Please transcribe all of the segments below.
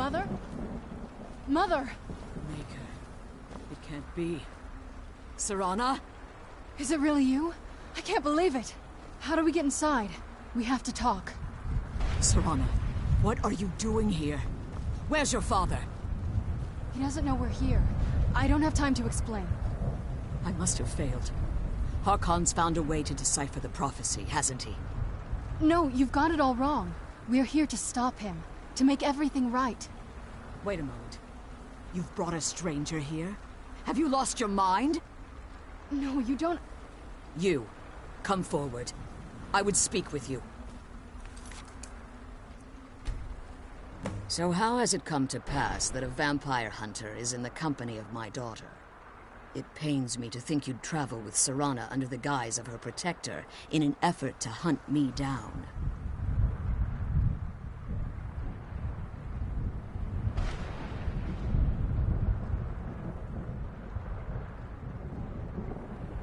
Mother? Mother! Maker. It can't be. Serana? Is it really you? I can't believe it. How do we get inside? We have to talk. Serana, what are you doing here? Where's your father? He doesn't know we're here. I don't have time to explain. I must have failed. Harkon's found a way to decipher the prophecy, hasn't he? No, you've got it all wrong. We're here to stop him. To make everything right. Wait a moment. You've brought a stranger here? Have you lost your mind? No, you don't... You, come forward. I would speak with you. So how has it come to pass that a vampire hunter is in the company of my daughter? It pains me to think you'd travel with Serana under the guise of her protector in an effort to hunt me down.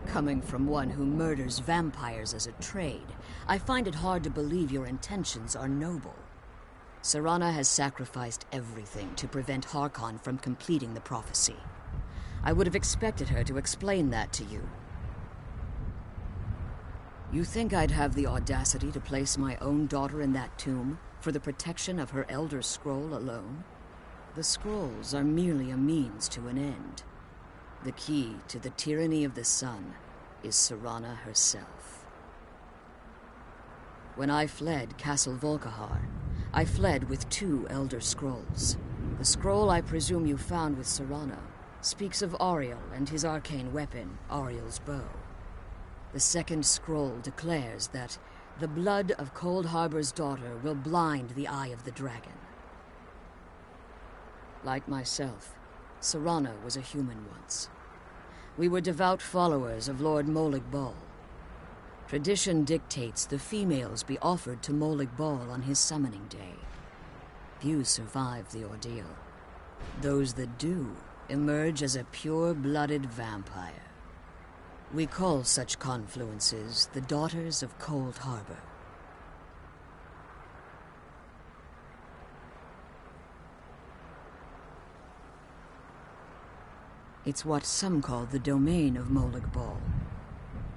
Coming from one who murders vampires as a trade, I find it hard to believe your intentions are noble. Serana has sacrificed everything to prevent Harkon from completing the prophecy. I would have expected her to explain that to you. You think I'd have the audacity to place my own daughter in that tomb for the protection of her Elder Scroll alone? The scrolls are merely a means to an end. The key to the tyranny of the sun is Serana herself. When I fled Castle Volkihar, I fled with 2 Elder Scrolls. The scroll I presume you found with Serana speaks of Auriel and his arcane weapon, Auriel's bow. The second scroll declares that the blood of Cold Harbor's daughter will blind the eye of the dragon. Like myself, Serana was a human once. We were devout followers of Lord Molig Bal. Tradition dictates the females be offered to Molig Bal on his summoning day. Few survive the ordeal. Those that do emerge as a pure-blooded vampire. We call such confluences the Daughters of Cold Harbor. It's what some call the domain of Molig Bal,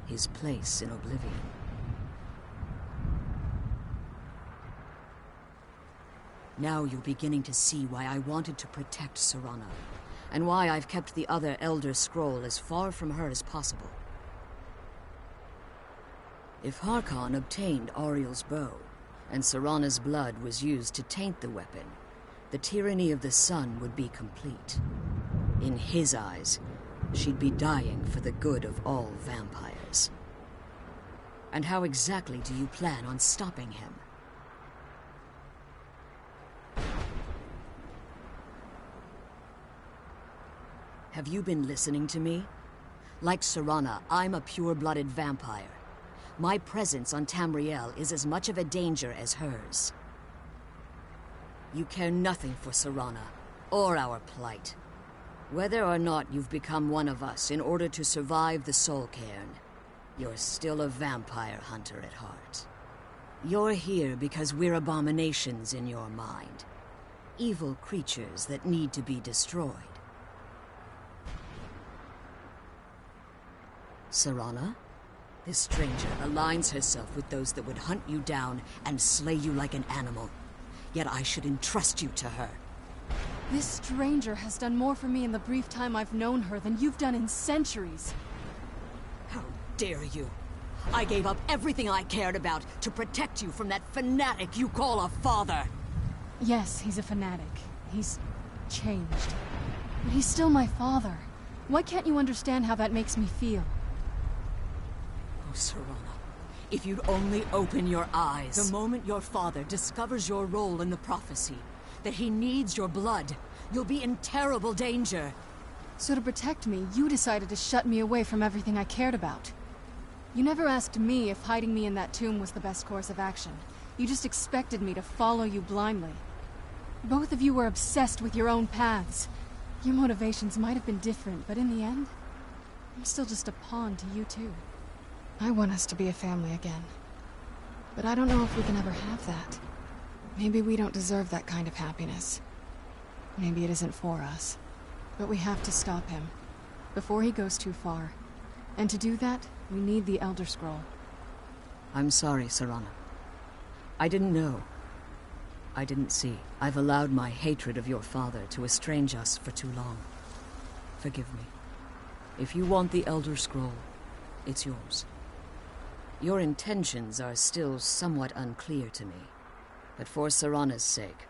his place in oblivion. Now you're beginning to see why I wanted to protect Serana, and why I've kept the other Elder Scroll as far from her as possible. If Harkon obtained Auriel's bow, and Serana's blood was used to taint the weapon, the tyranny of the sun would be complete. In his eyes, she'd be dying for the good of all vampires. And how exactly do you plan on stopping him? Have you been listening to me? Like Serana, I'm a pure-blooded vampire. My presence on Tamriel is as much of a danger as hers. You care nothing for Serana, or our plight. Whether or not you've become one of us in order to survive the Soul Cairn, you're still a vampire hunter at heart. You're here because we're abominations in your mind. Evil creatures that need to be destroyed. Serana? This stranger aligns herself with those that would hunt you down and slay you like an animal. Yet I should entrust you to her. This stranger has done more for me in the brief time I've known her than you've done in centuries. How dare you? I gave up everything I cared about to protect you from that fanatic you call a father. Yes, he's a fanatic. He's changed. But he's still my father. Why can't you understand how that makes me feel? Oh, Serana, if you'd only open your eyes. The moment your father discovers your role in the prophecy, that he needs your blood, you'll be in terrible danger. So to protect me, you decided to shut me away from everything I cared about. You never asked me if hiding me in that tomb was the best course of action. You just expected me to follow you blindly. Both of you were obsessed with your own paths. Your motivations might have been different, but in the end, I'm still just a pawn to you too. I want us to be a family again. But I don't know if we can ever have that. Maybe we don't deserve that kind of happiness. Maybe it isn't for us. But we have to stop him, before he goes too far. And to do that, we need the Elder Scroll. I'm sorry, Serana. I didn't know. I didn't see. I've allowed my hatred of your father to estrange us for too long. Forgive me. If you want the Elder Scroll, it's yours. Your intentions are still somewhat unclear to me, but for Serana's sake,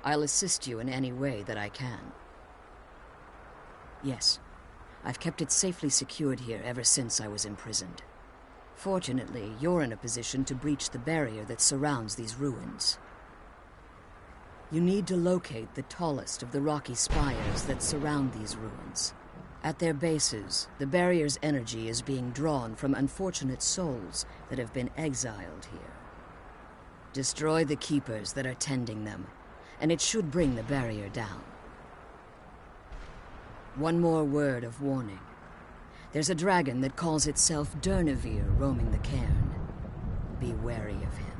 I'll assist you in any way that I can. Yes, I've kept it safely secured here ever since I was imprisoned. Fortunately, you're in a position to breach the barrier that surrounds these ruins. You need to locate the tallest of the rocky spires that surround these ruins. At their bases, the barrier's energy is being drawn from unfortunate souls that have been exiled here. Destroy the keepers that are tending them, and it should bring the barrier down. One more word of warning. There's a dragon that calls itself Durnevere roaming the cairn. Be wary of him.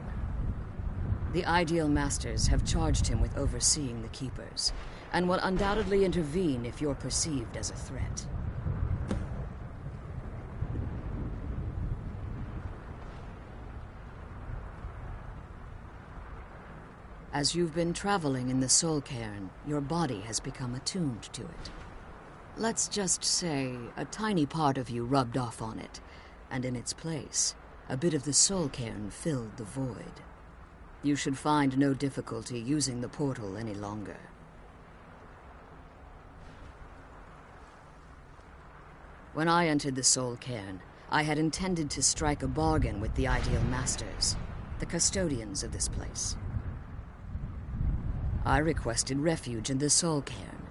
The Ideal Masters have charged him with overseeing the keepers, and will undoubtedly intervene if you're perceived as a threat. As you've been traveling in the Soul Cairn, your body has become attuned to it. Let's just say a tiny part of you rubbed off on it, and in its place, a bit of the Soul Cairn filled the void. You should find no difficulty using the portal any longer. When I entered the Soul Cairn, I had intended to strike a bargain with the Ideal Masters, the custodians of this place. I requested refuge in the Soul Cairn,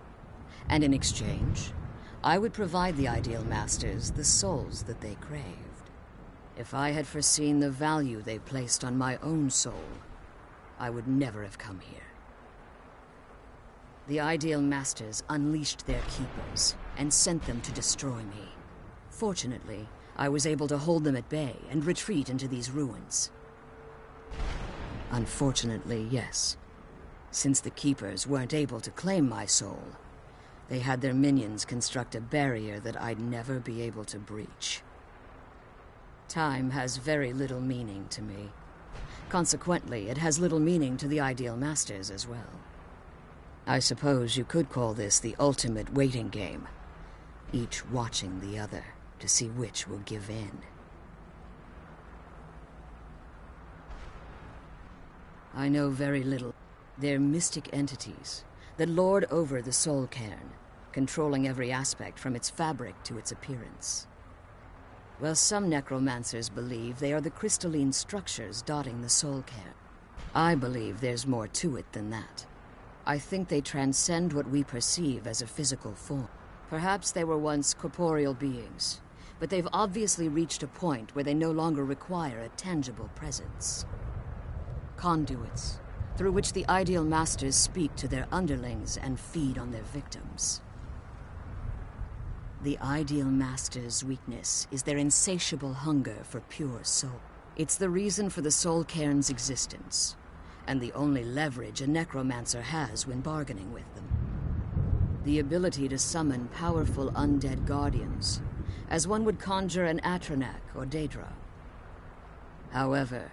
and in exchange, I would provide the Ideal Masters the souls that they craved. If I had foreseen the value they placed on my own soul, I would never have come here. The Ideal Masters unleashed their keepers and sent them to destroy me. Fortunately, I was able to hold them at bay and retreat into these ruins. Unfortunately, yes. Since the keepers weren't able to claim my soul, they had their minions construct a barrier that I'd never be able to breach. Time has very little meaning to me. Consequently, it has little meaning to the Ideal Masters as well. I suppose you could call this the ultimate waiting game, each watching the other to see which will give in. I know very little. They're mystic entities that lord over the Soul Cairn, controlling every aspect from its fabric to its appearance. Well, some necromancers believe they are the crystalline structures dotting the Soul Cairn. I believe there's more to it than that. I think they transcend what we perceive as a physical form. Perhaps they were once corporeal beings, but they've obviously reached a point where they no longer require a tangible presence. Conduits, through which the Ideal Masters speak to their underlings and feed on their victims. The Ideal Masters' weakness is their insatiable hunger for pure soul. It's the reason for the Soul Cairn's existence, and the only leverage a necromancer has when bargaining with them. The ability to summon powerful undead guardians, as one would conjure an Atronak or Daedra. However,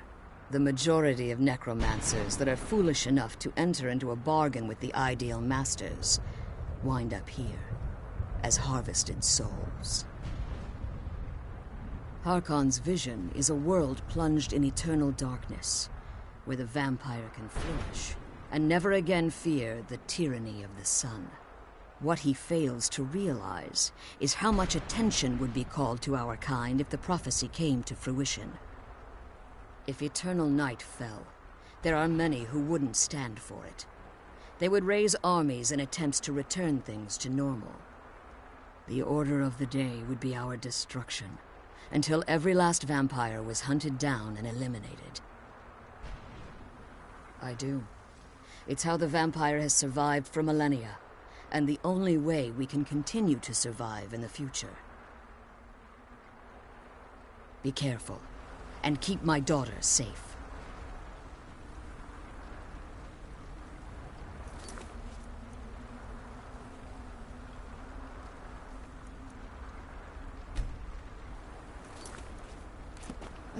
the majority of necromancers that are foolish enough to enter into a bargain with the Ideal Masters wind up here as harvested souls. Harkon's vision is a world plunged in eternal darkness, where the vampire can flourish and never again fear the tyranny of the sun. What he fails to realize is how much attention would be called to our kind if the prophecy came to fruition. If eternal night fell, there are many who wouldn't stand for it. They would raise armies in attempts to return things to normal. The order of the day would be our destruction, until every last vampire was hunted down and eliminated. I do. It's how the vampire has survived for millennia, and the only way we can continue to survive in the future. Be careful, and keep my daughter safe.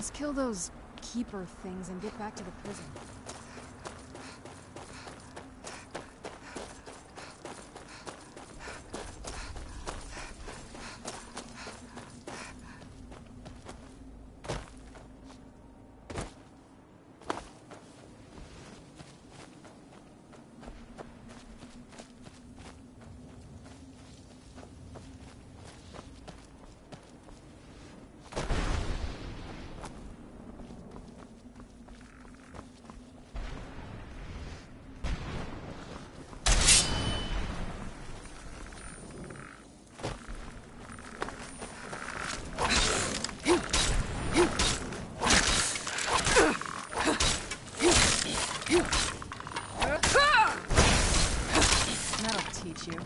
Let's kill those keeper things and get back to the prison. That'll teach you.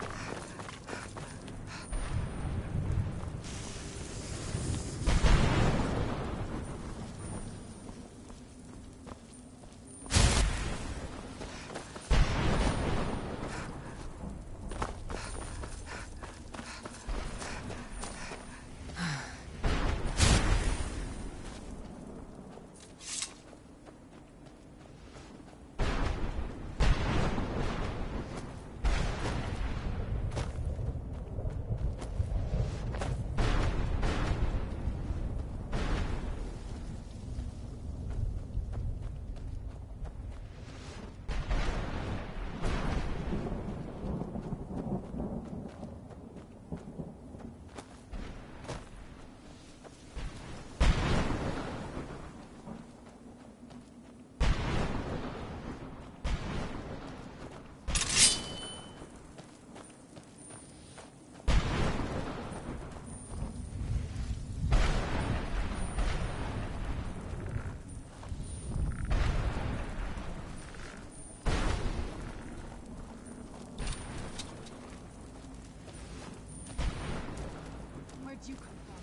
Where'd you come from?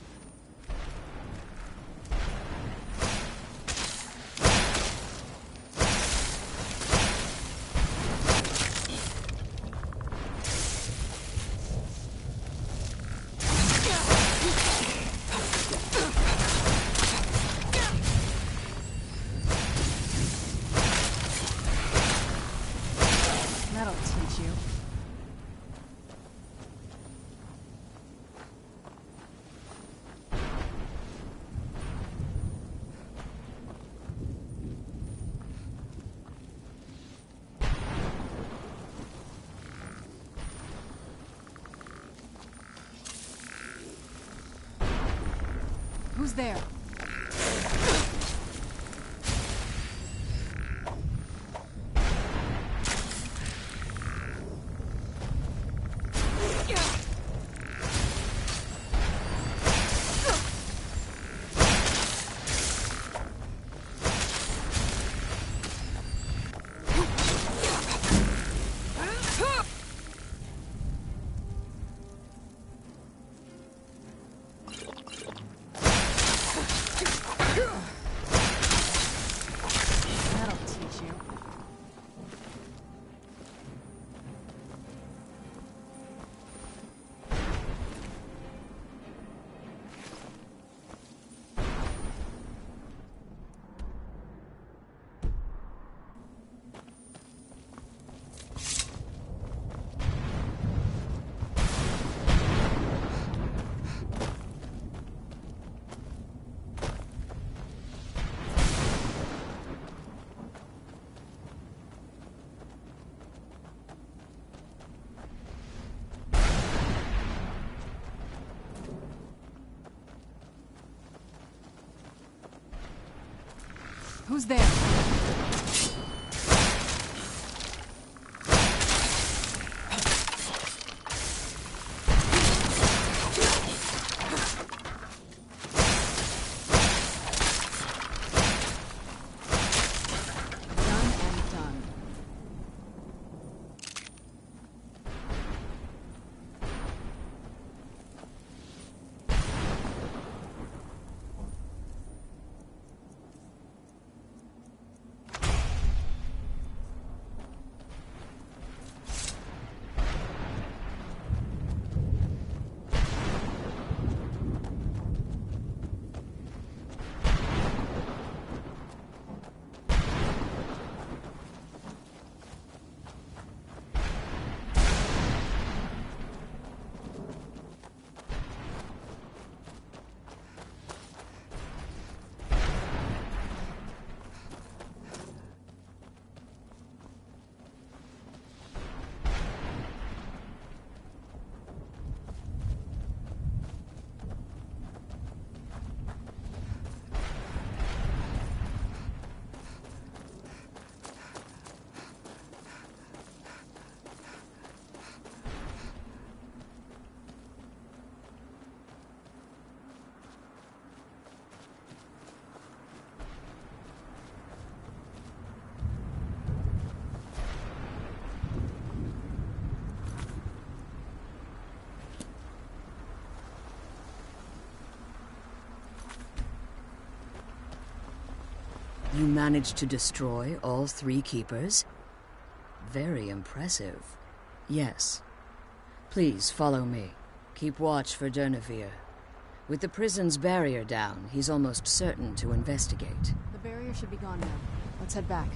That'll teach you. Who's there? That'll teach you. Who's there? Done and done. You managed to destroy all 3 keepers? Very impressive. Yes. Please follow me. Keep watch for Durnevere. With the prison's barrier down, he's almost certain to investigate. The barrier should be gone now. Let's head back.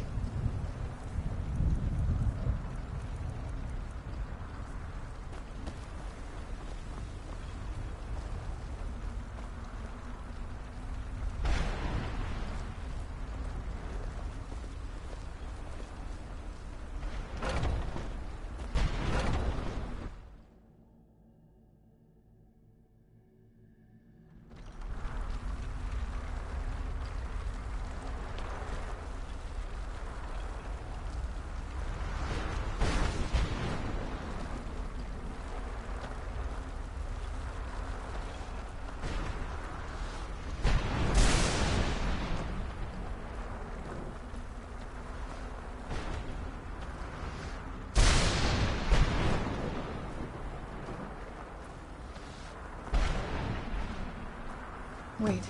Wait.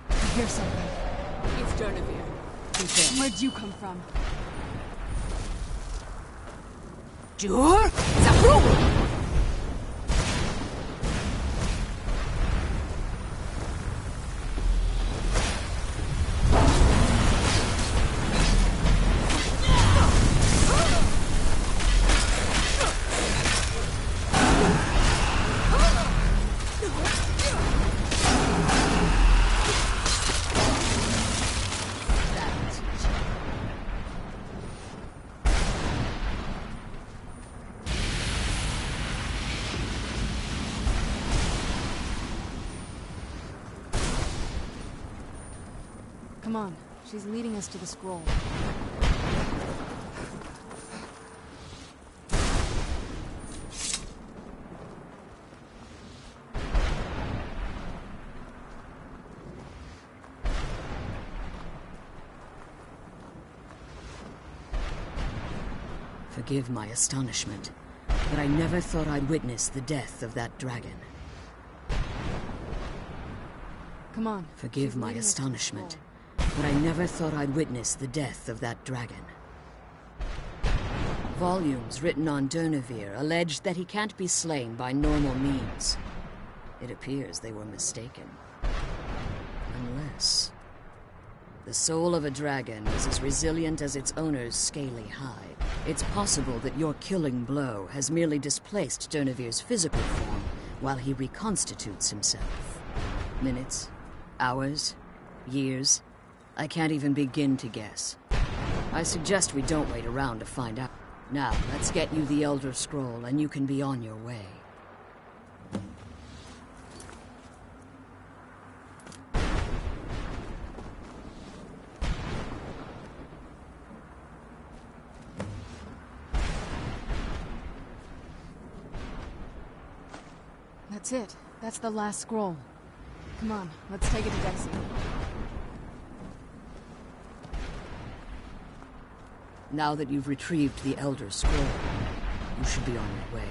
I hear something. It's Durnevere. Where'd you come from? Dur? Zahrul! Come on. She's leading us to the scroll. Forgive my astonishment, but I never thought I'd witness the death of that dragon. Come on. Forgive my astonishment, but I never thought I'd witness the death of that dragon. Volumes written on Durnevere allege that he can't be slain by normal means. It appears they were mistaken. Unless... the soul of a dragon is as resilient as its owner's scaly hide. It's possible that your killing blow has merely displaced Durnevere's physical form while he reconstitutes himself. Minutes, hours, years... I can't even begin to guess. I suggest we don't wait around to find out. Now, let's get you the Elder Scroll, and you can be on your way. That's it. That's the last scroll. Come on, let's take it to Dexy. Now that you've retrieved the Elder Scroll, you should be on your way.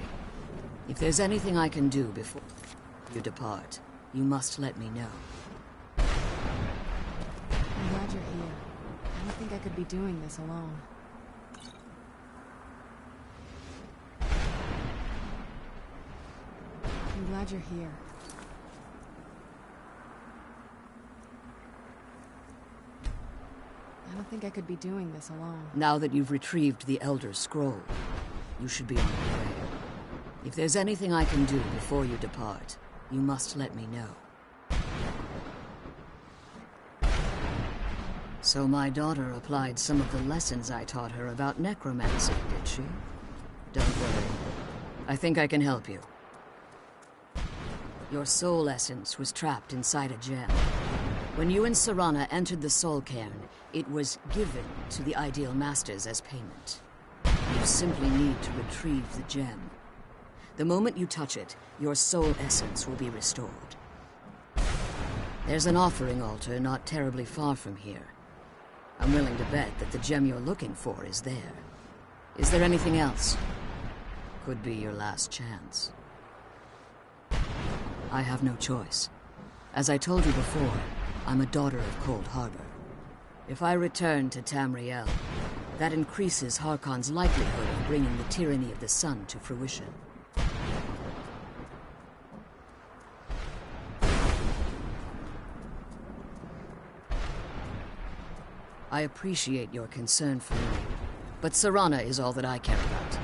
If there's anything I can do before you depart, you must let me know. I'm glad you're here. I don't think I could be doing this alone. I'm glad you're here. I don't think I could be doing this alone. Now that you've retrieved the Elder Scroll, you should be on your way. If there's anything I can do before you depart, you must let me know. So my daughter applied some of the lessons I taught her about necromancy, did she? Don't worry. I think I can help you. Your soul essence was trapped inside a gem. When you and Serana entered the Soul Cairn, it was given to the Ideal Masters as payment. You simply need to retrieve the gem. The moment you touch it, your soul essence will be restored. There's an offering altar not terribly far from here. I'm willing to bet that the gem you're looking for is there. Is there anything else? Could be your last chance. I have no choice. As I told you before, I'm a daughter of Cold Harbor. If I return to Tamriel, that increases Harkon's likelihood of bringing the tyranny of the sun to fruition. I appreciate your concern for me, but Serana is all that I care about.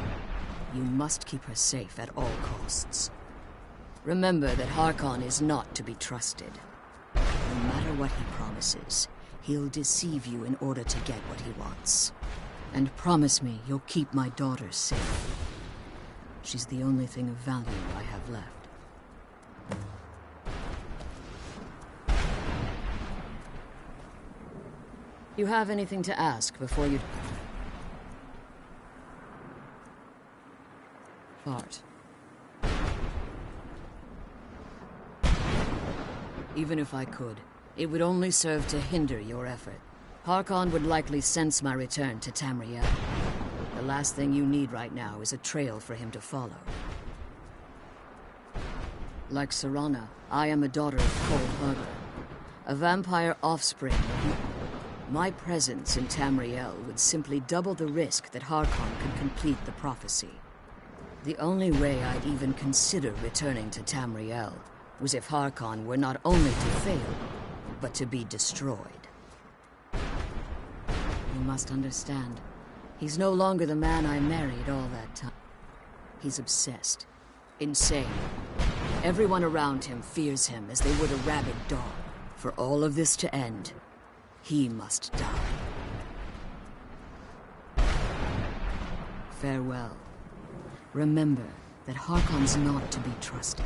You must keep her safe at all costs. Remember that Harkon is not to be trusted. No matter what he promises, he'll deceive you in order to get what he wants. And promise me you'll keep my daughter safe. She's the only thing of value I have left. You have anything to ask before you... Fart. Even if I could, it would only serve to hinder your effort. Harkon would likely sense my return to Tamriel. The last thing you need right now is a trail for him to follow. Like Serana, I am a daughter of Cold Harbor, a vampire offspring. My presence in Tamriel would simply double the risk that Harkon could complete the prophecy. The only way I'd even consider returning to Tamriel was if Harkon were not only to fail, but to be destroyed. You must understand, he's no longer the man I married all that time. He's obsessed, insane. Everyone around him fears him as they would a rabid dog. For all of this to end, he must die. Farewell. Remember that Harkon's not to be trusted.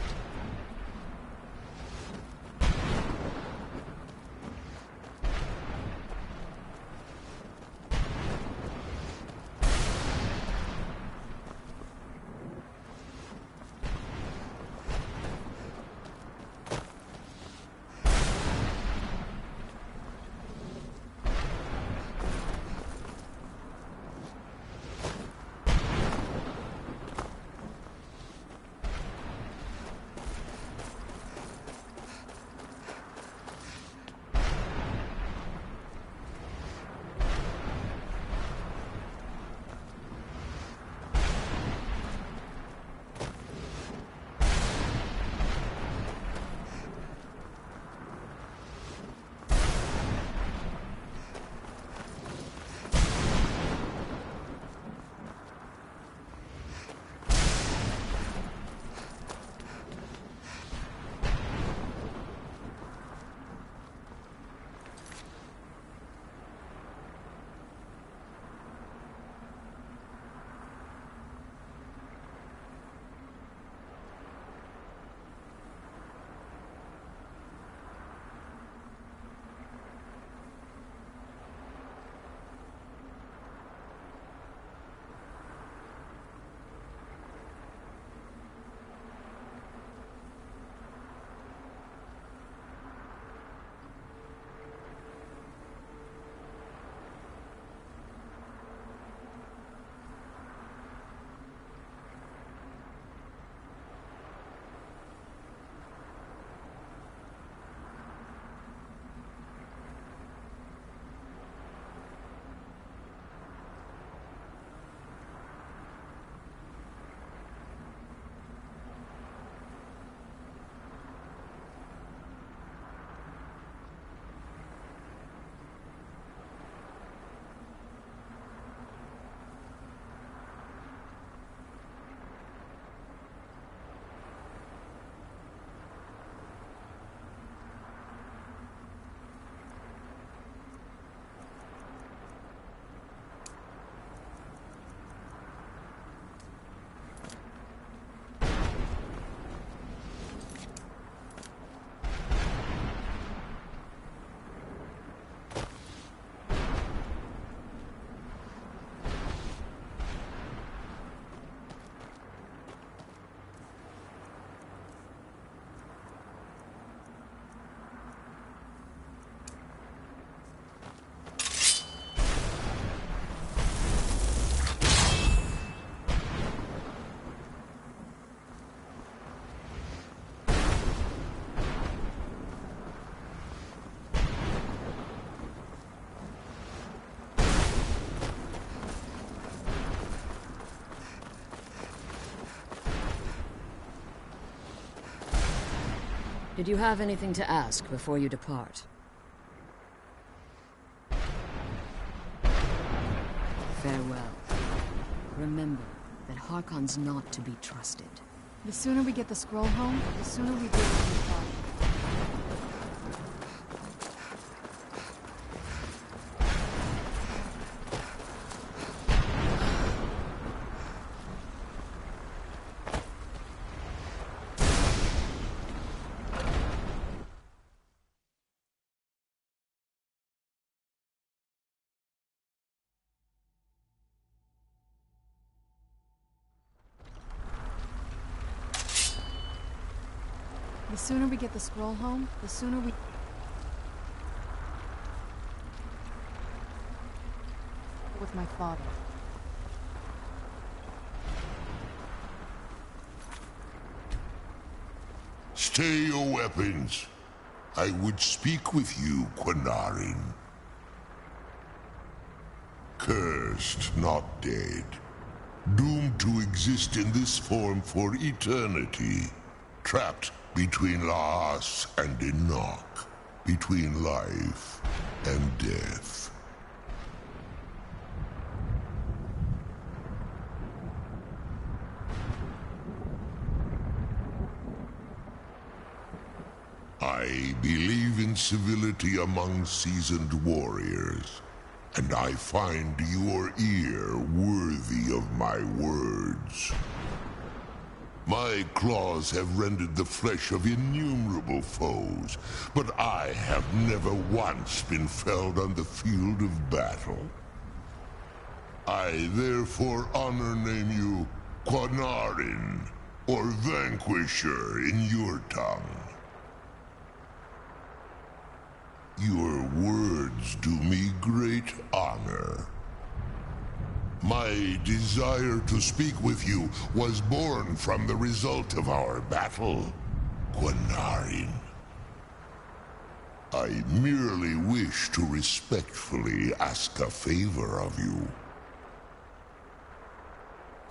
Did you have anything to ask before you depart? Farewell. Remember that Harkon's not to be trusted. The sooner we get the scroll home, the sooner we do what we thought. The sooner we get the scroll home, the sooner we... with my father. Stay your weapons. I would speak with you, Quinarin. Cursed, not dead. Doomed to exist in this form for eternity. Trapped between Laas and Enoch. Between life and death. I believe in civility among seasoned warriors, and I find your ear worthy of my words. My claws have rended the flesh of innumerable foes, but I have never once been felled on the field of battle. I therefore name you Quinarin, or Vanquisher in your tongue. Your words do me great honor. My desire to speak with you was born from the result of our battle, Quinarin. I merely wish to respectfully ask a favor of you.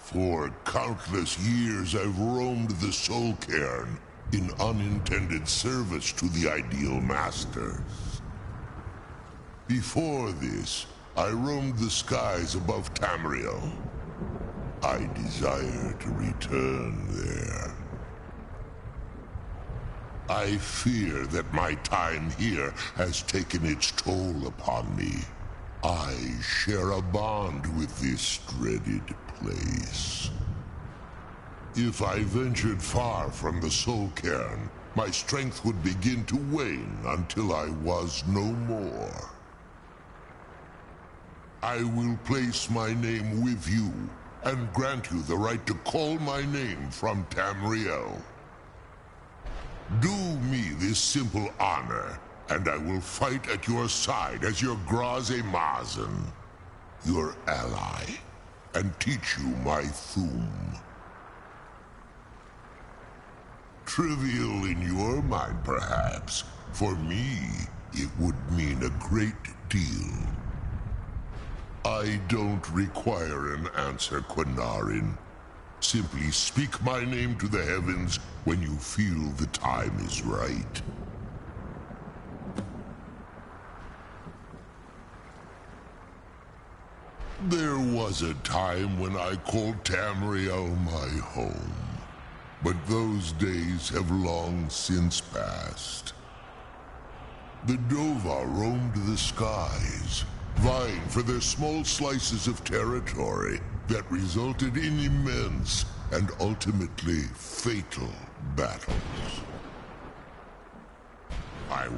For countless years I've roamed the Soul Cairn in unintended service to the Ideal Masters. Before this, I roamed the skies above Tamriel. I desire to return there. I fear that my time here has taken its toll upon me. I share a bond with this dreaded place. If I ventured far from the Soul Cairn, my strength would begin to wane until I was no more. I will place my name with you, and grant you the right to call my name from Tamriel. Do me this simple honor, and I will fight at your side as your Graze Mazen, your ally, and teach you my Thum. Trivial in your mind, perhaps. For me, it would mean a great deal. I don't require an answer, Quinarin. Simply speak my name to the heavens when you feel the time is right. There was a time when I called Tamriel my home, but those days have long since passed. The Dova roamed the skies, vying for their small slices of territory that resulted in immense and ultimately fatal battles. I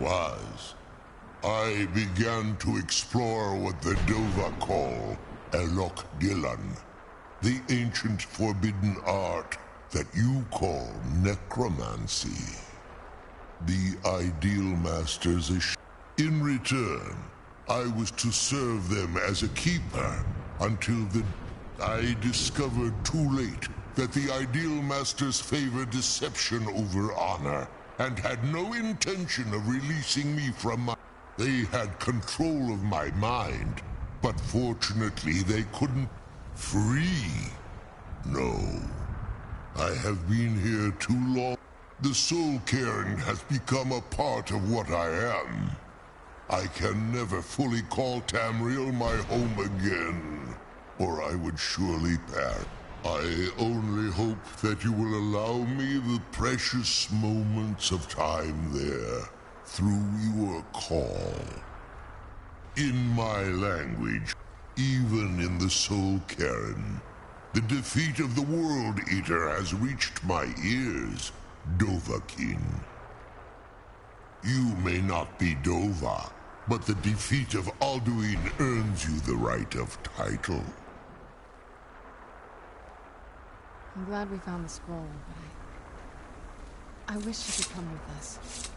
began to explore what the Dova call Elok Gillan, the ancient forbidden art that you call necromancy. The Ideal Masters in return, I was to serve them as a keeper until I discovered too late that the Ideal Masters favor deception over honor and had no intention of releasing me from my... They had control of my mind, but fortunately they couldn't free. No, I have been here too long. The Soul Cairn has become a part of what I am. I can never fully call Tamriel my home again, or I would surely perish. I only hope that you will allow me the precious moments of time there, through your call. In my language, even in the Soul Cairn, the defeat of the World Eater has reached my ears, Dovahkiin. You may not be Dova, but the defeat of Alduin earns you the right of title. I'm glad we found the scroll, but I wish you could come with us.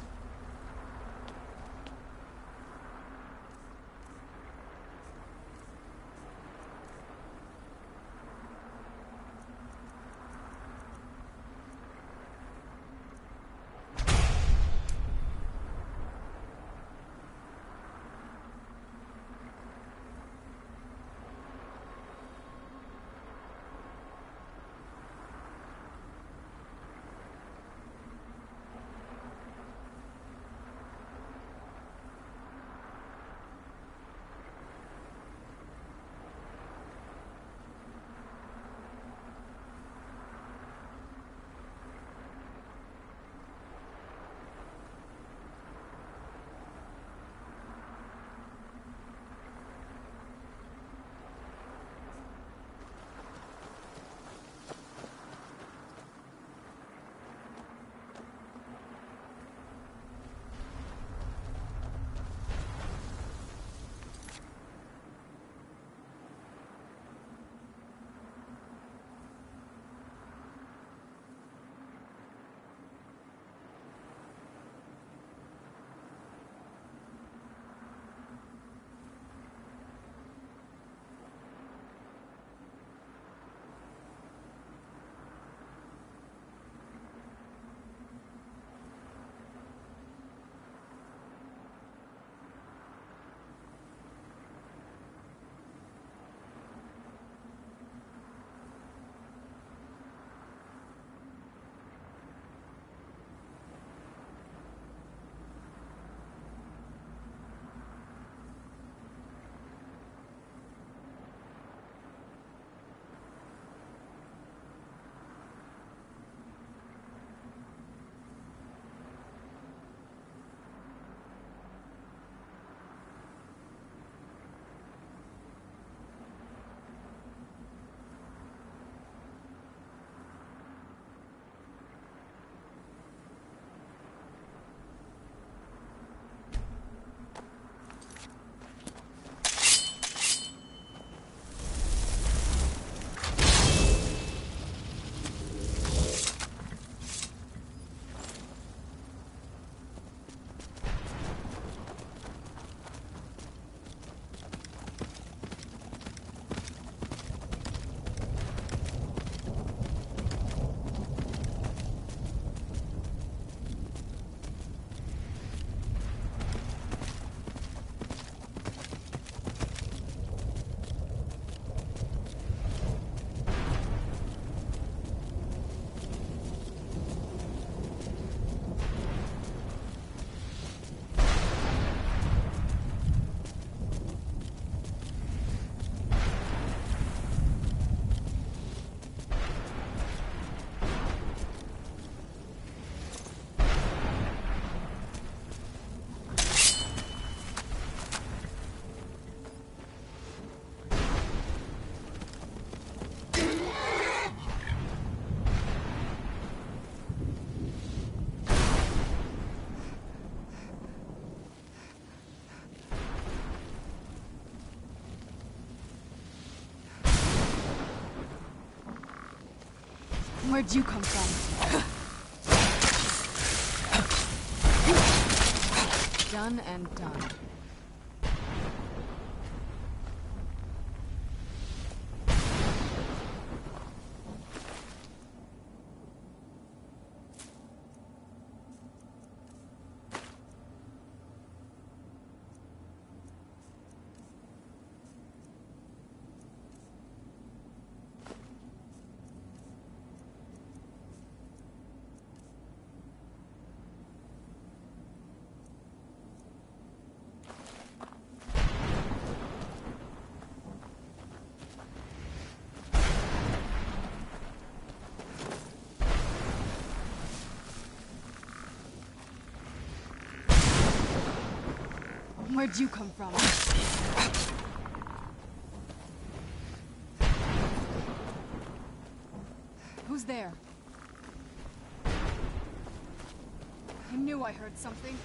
Where'd you come from? Done and done. Where'd you come from? Who's there? I knew I heard something.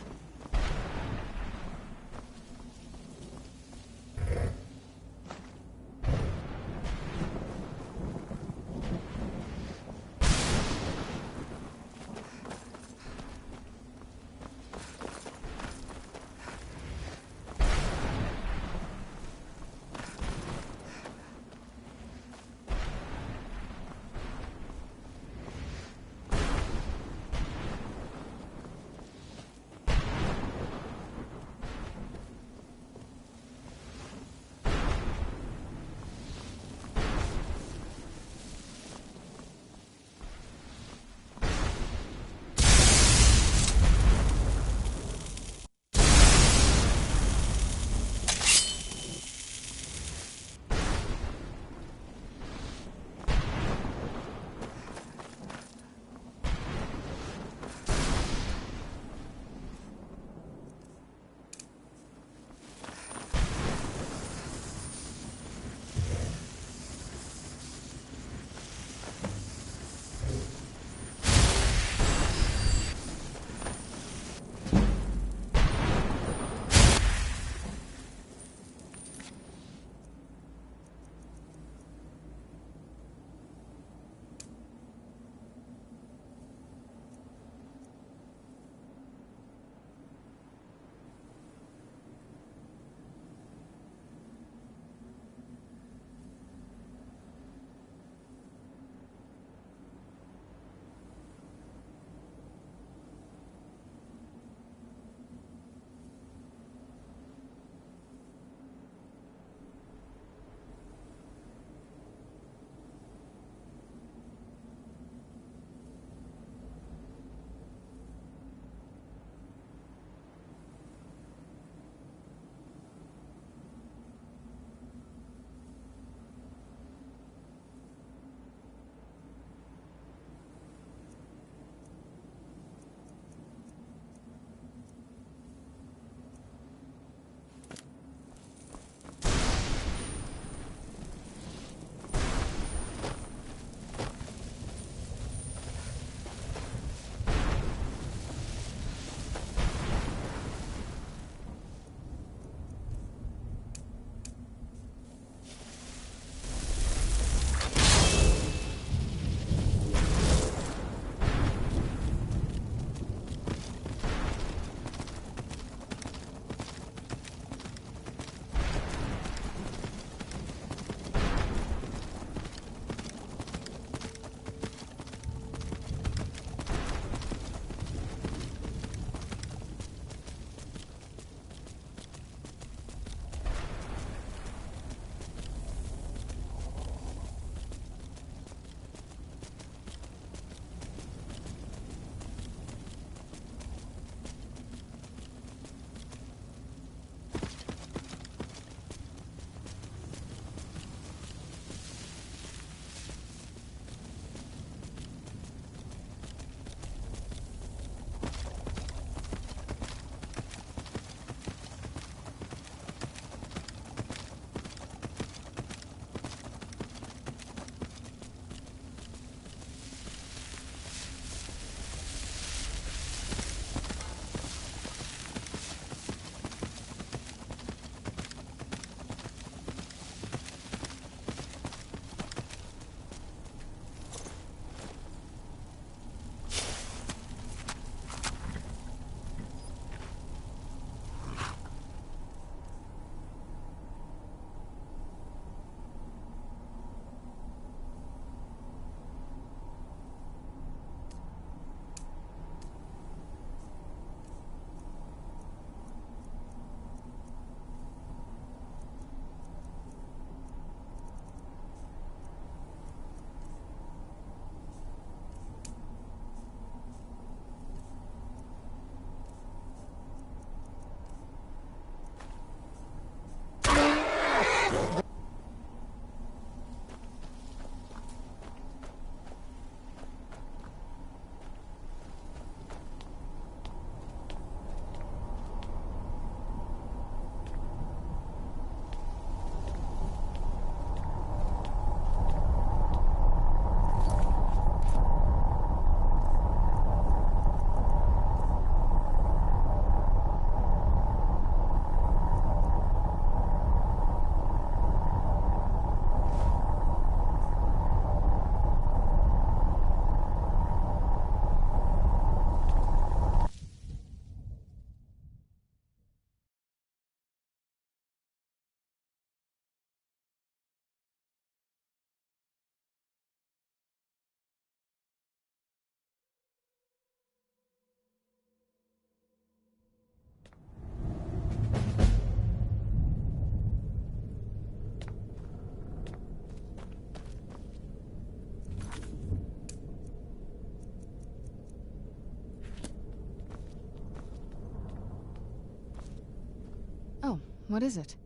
What is it?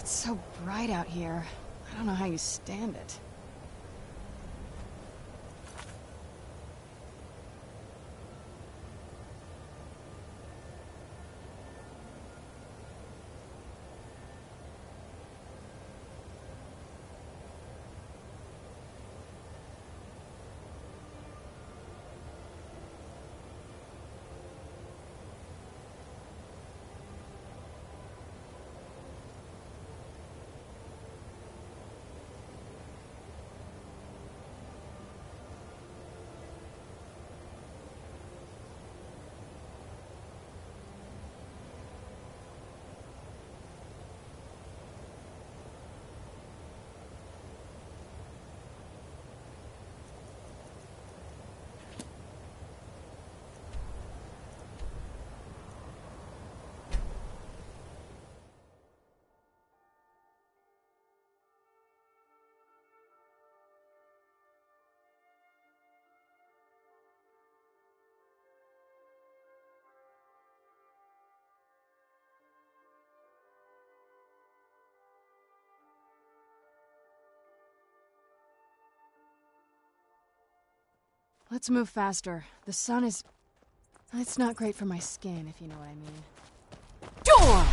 It's so bright out here. I don't know how you stand it. Let's move faster. The sun is... It's not great for my skin, if you know what I mean. Door!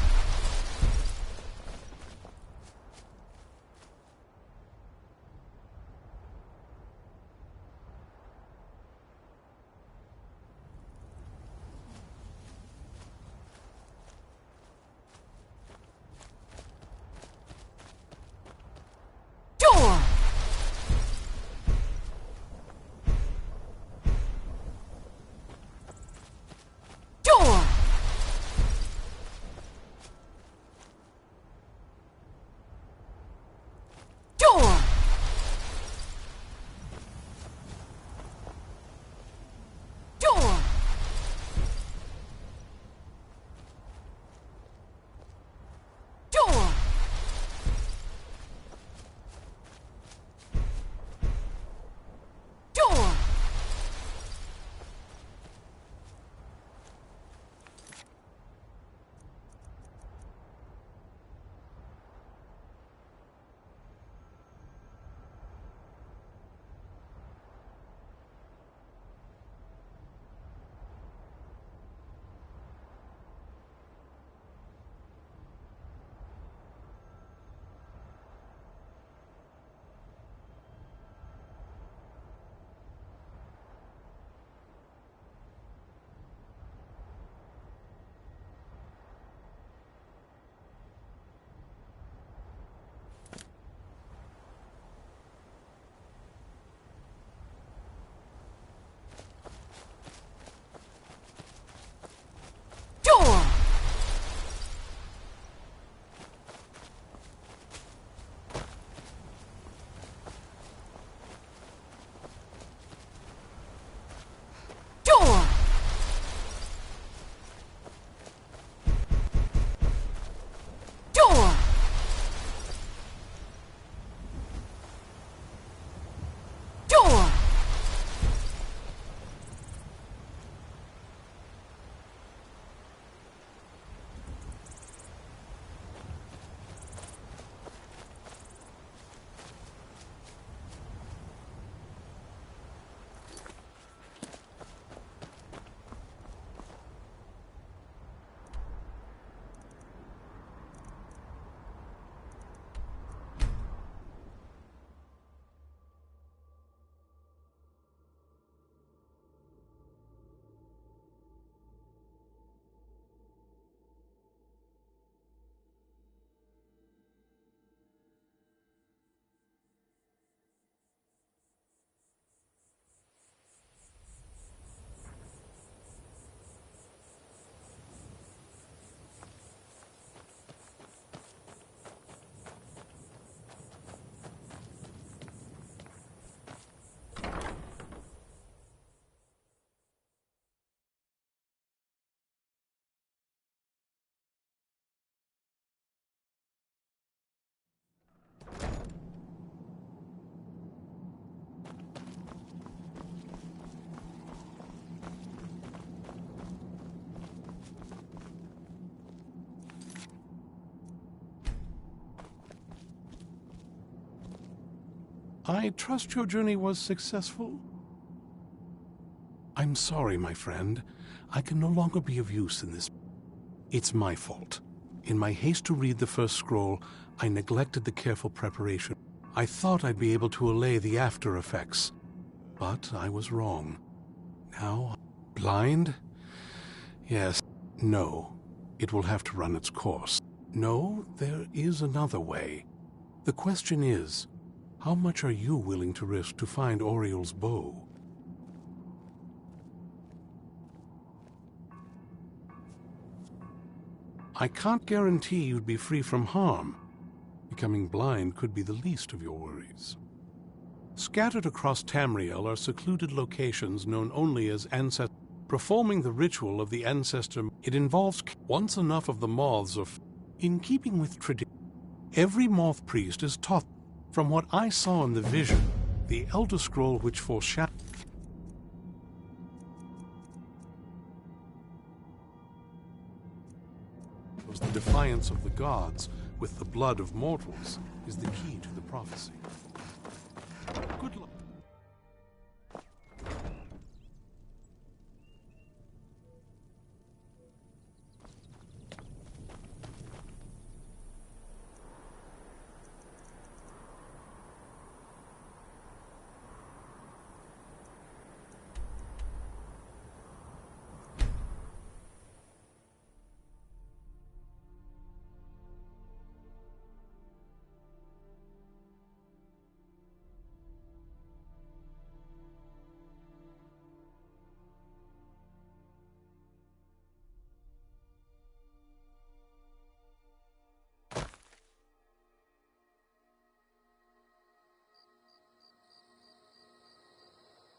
I trust your journey was successful? I'm sorry, my friend. I can no longer be of use in this. It's my fault. In my haste to read the first scroll, I neglected the careful preparation. I thought I'd be able to allay the after effects, but I was wrong. Now, blind? Yes. No. It will have to run its course. No, there is another way. The question is, how much are you willing to risk to find Oriel's bow? I can't guarantee you'd be free from harm. Becoming blind could be the least of your worries. Scattered across Tamriel are secluded locations known only as ancestors. Performing the ritual of the ancestor, it involves once enough of the moths are in keeping with tradition. Every moth priest is taught. From what I saw in the vision, the Elder Scroll which foreshadows the defiance of the gods with the blood of mortals is the key to the prophecy. Good luck.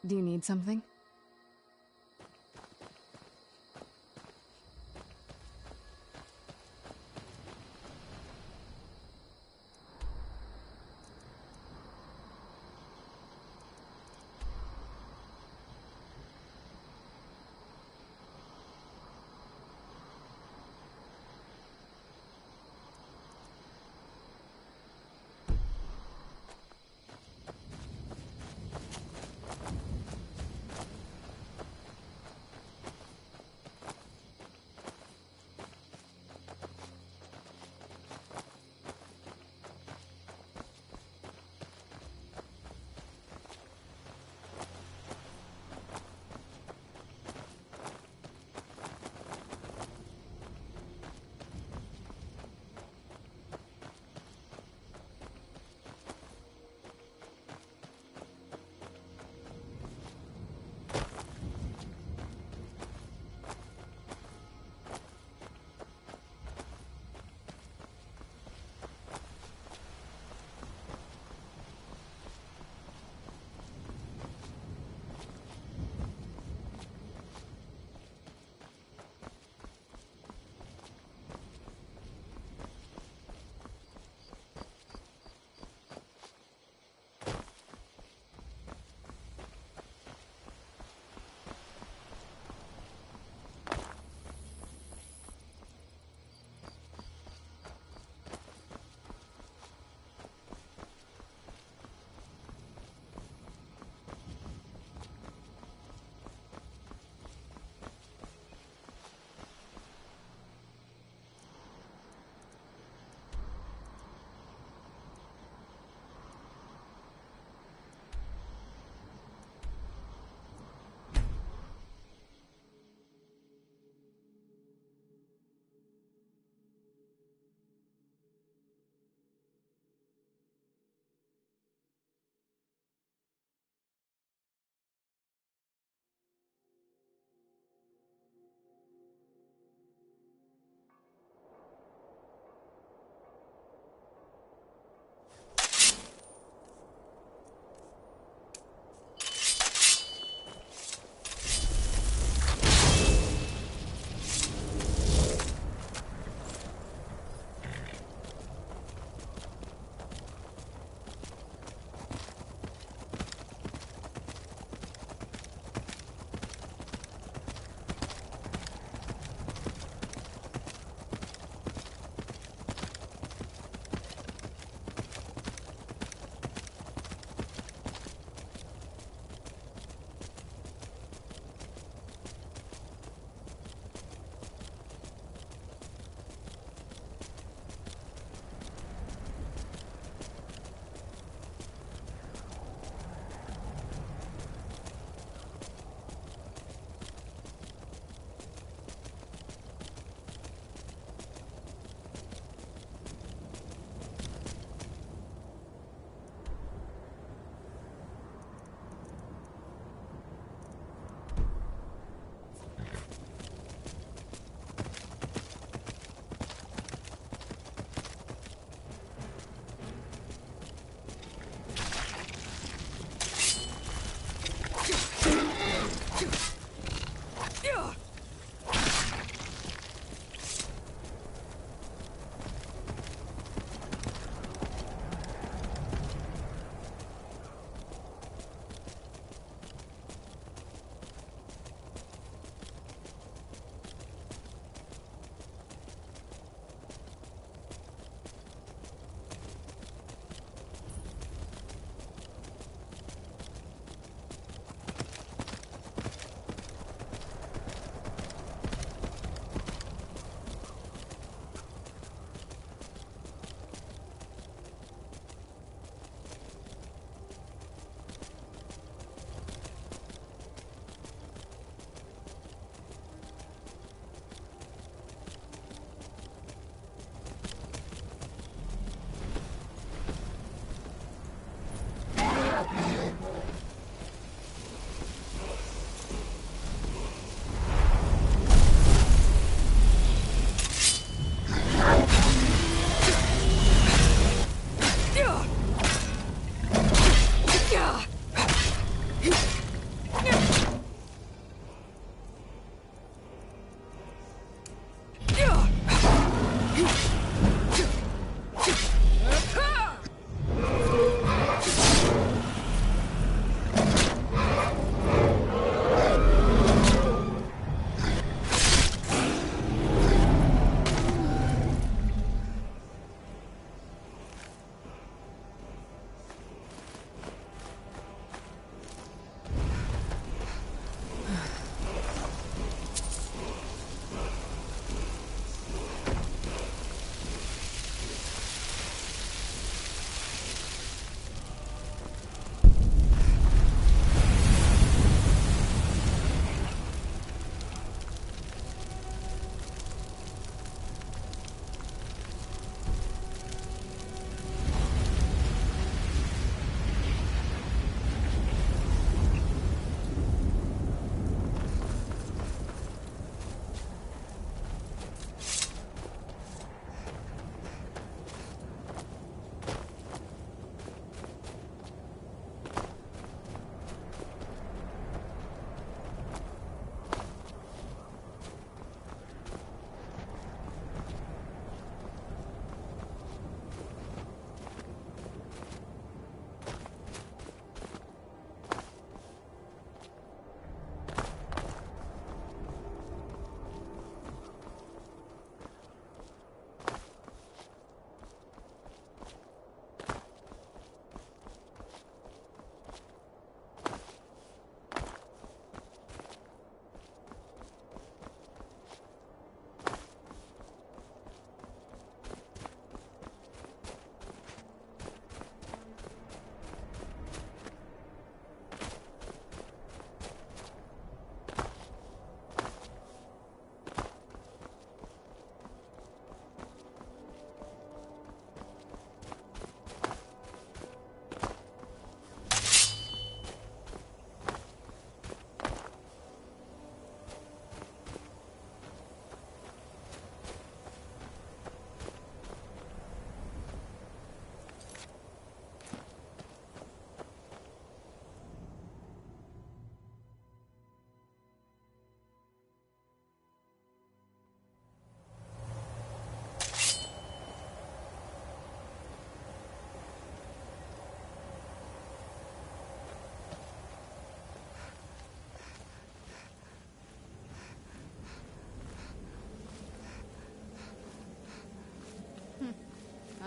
Do you need something?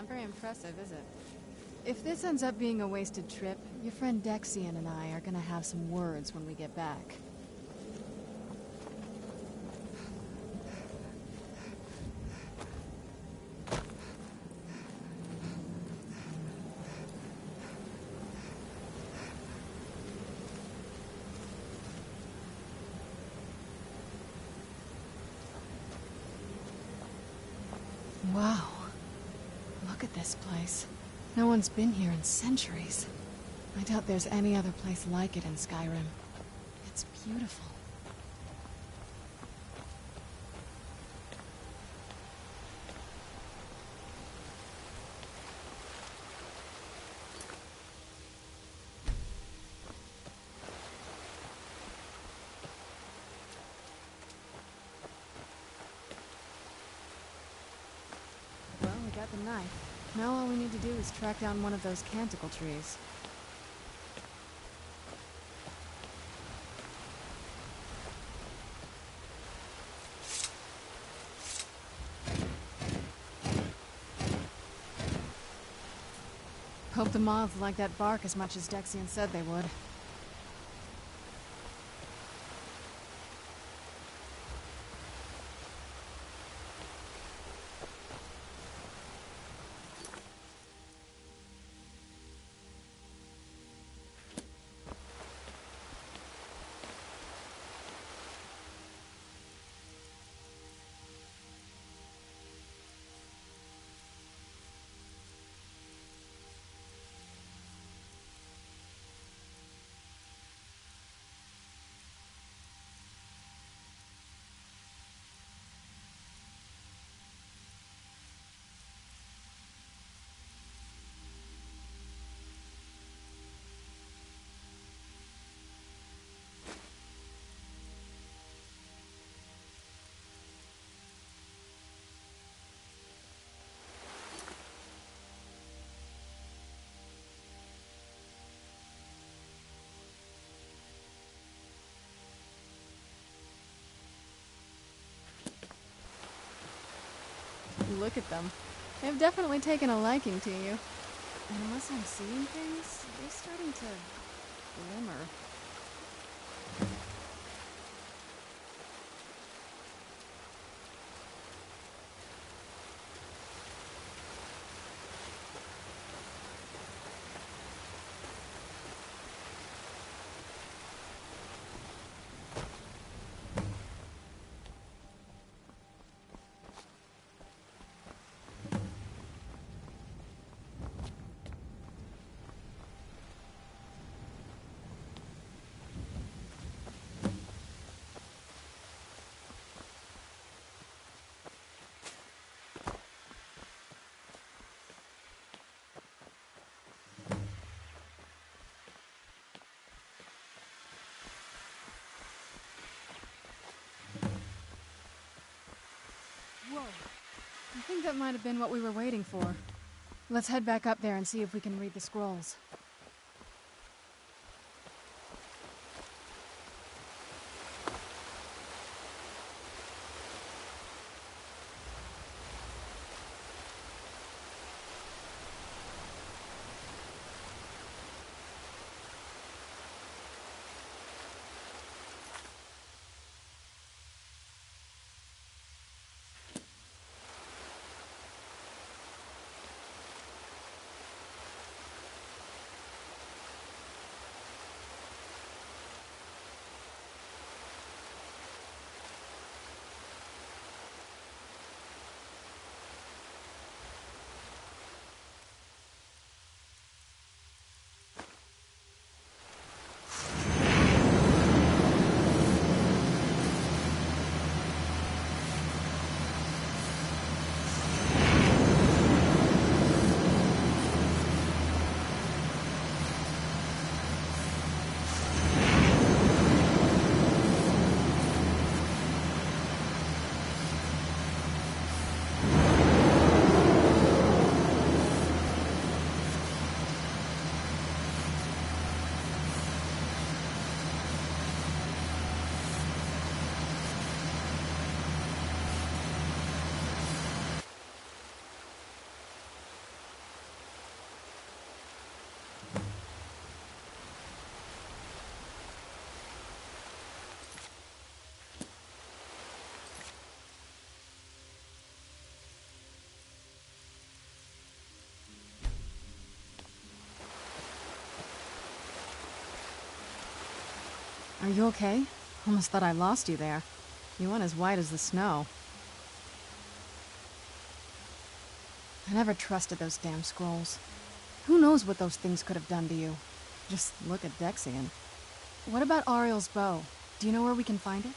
Not very impressive, is it? If this ends up being a wasted trip, your friend Dexian and I are gonna have some words when we get back. Wow. Look at this place. No one's been here in centuries. I doubt there's any other place like it in Skyrim. It's beautiful. Well, we got the knife. Now all we need to do is track down one of those canticle trees. Hope the moths like that bark as much as Dexian said they would. Look at them. They've definitely taken a liking to you. And unless I'm seeing things, they're starting to glimmer. Whoa. I think that might have been what we were waiting for. Let's head back up there and see if we can read the scrolls. Are you okay? Almost thought I lost you there. You went as white as the snow. I never trusted those damn scrolls. Who knows what those things could have done to you? Just look at Dexian. What about Ariel's bow? Do you know where we can find it?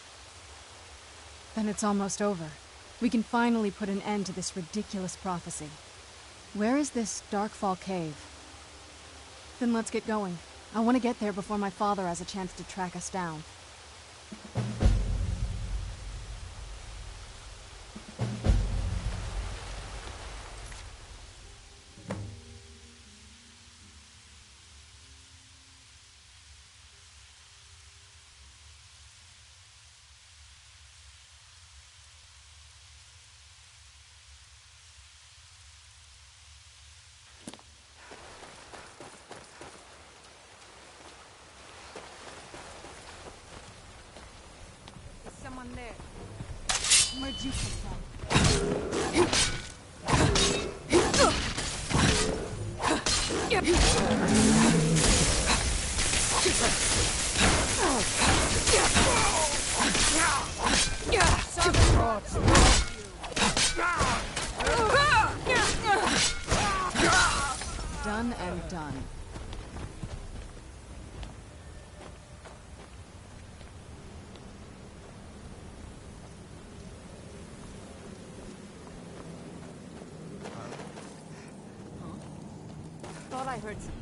Then it's almost over. We can finally put an end to this ridiculous prophecy. Where is this Darkfall cave? Then let's get going. I want to get there before my father has a chance to track us down. Someone there. Where'd you come from? Done and done. Thought I heard some.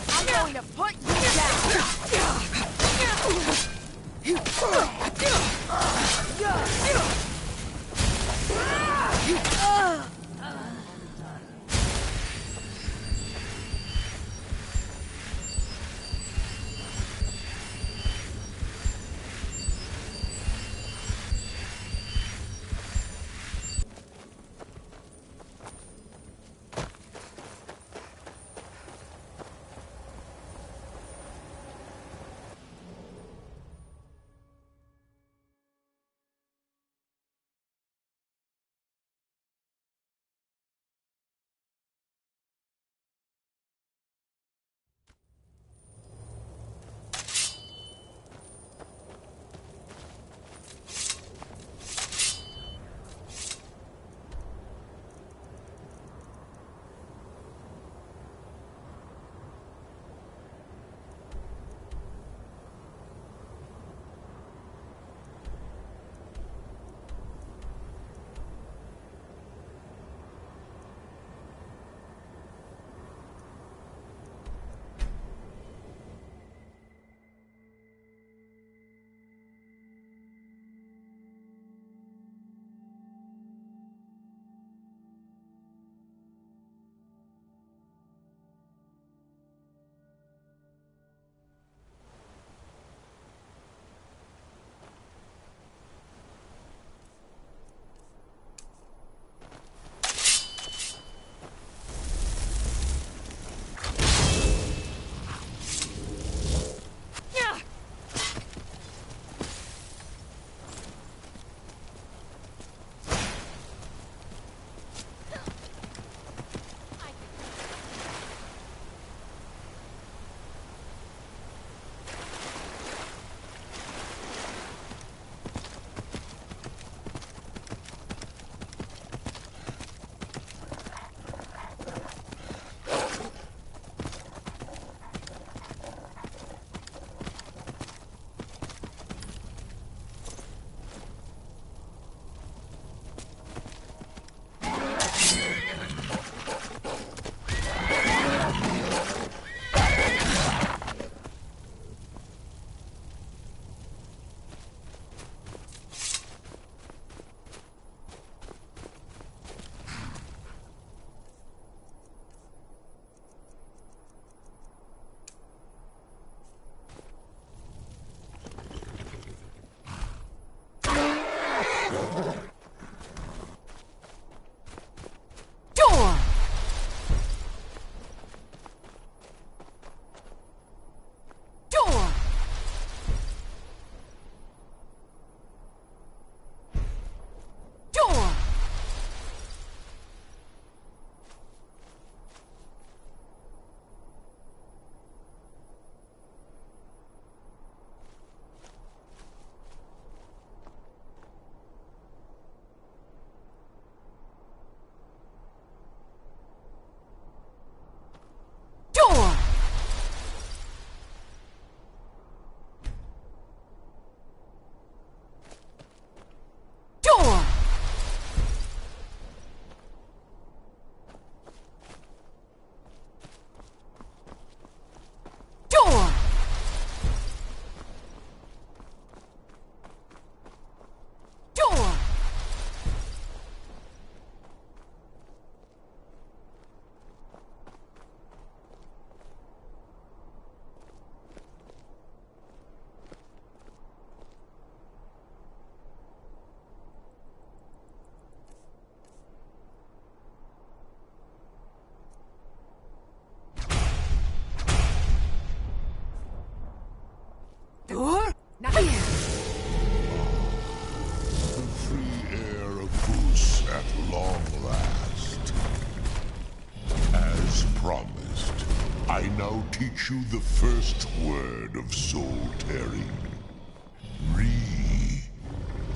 I'm going to put you down! I now teach you the first word of soul tearing. Re.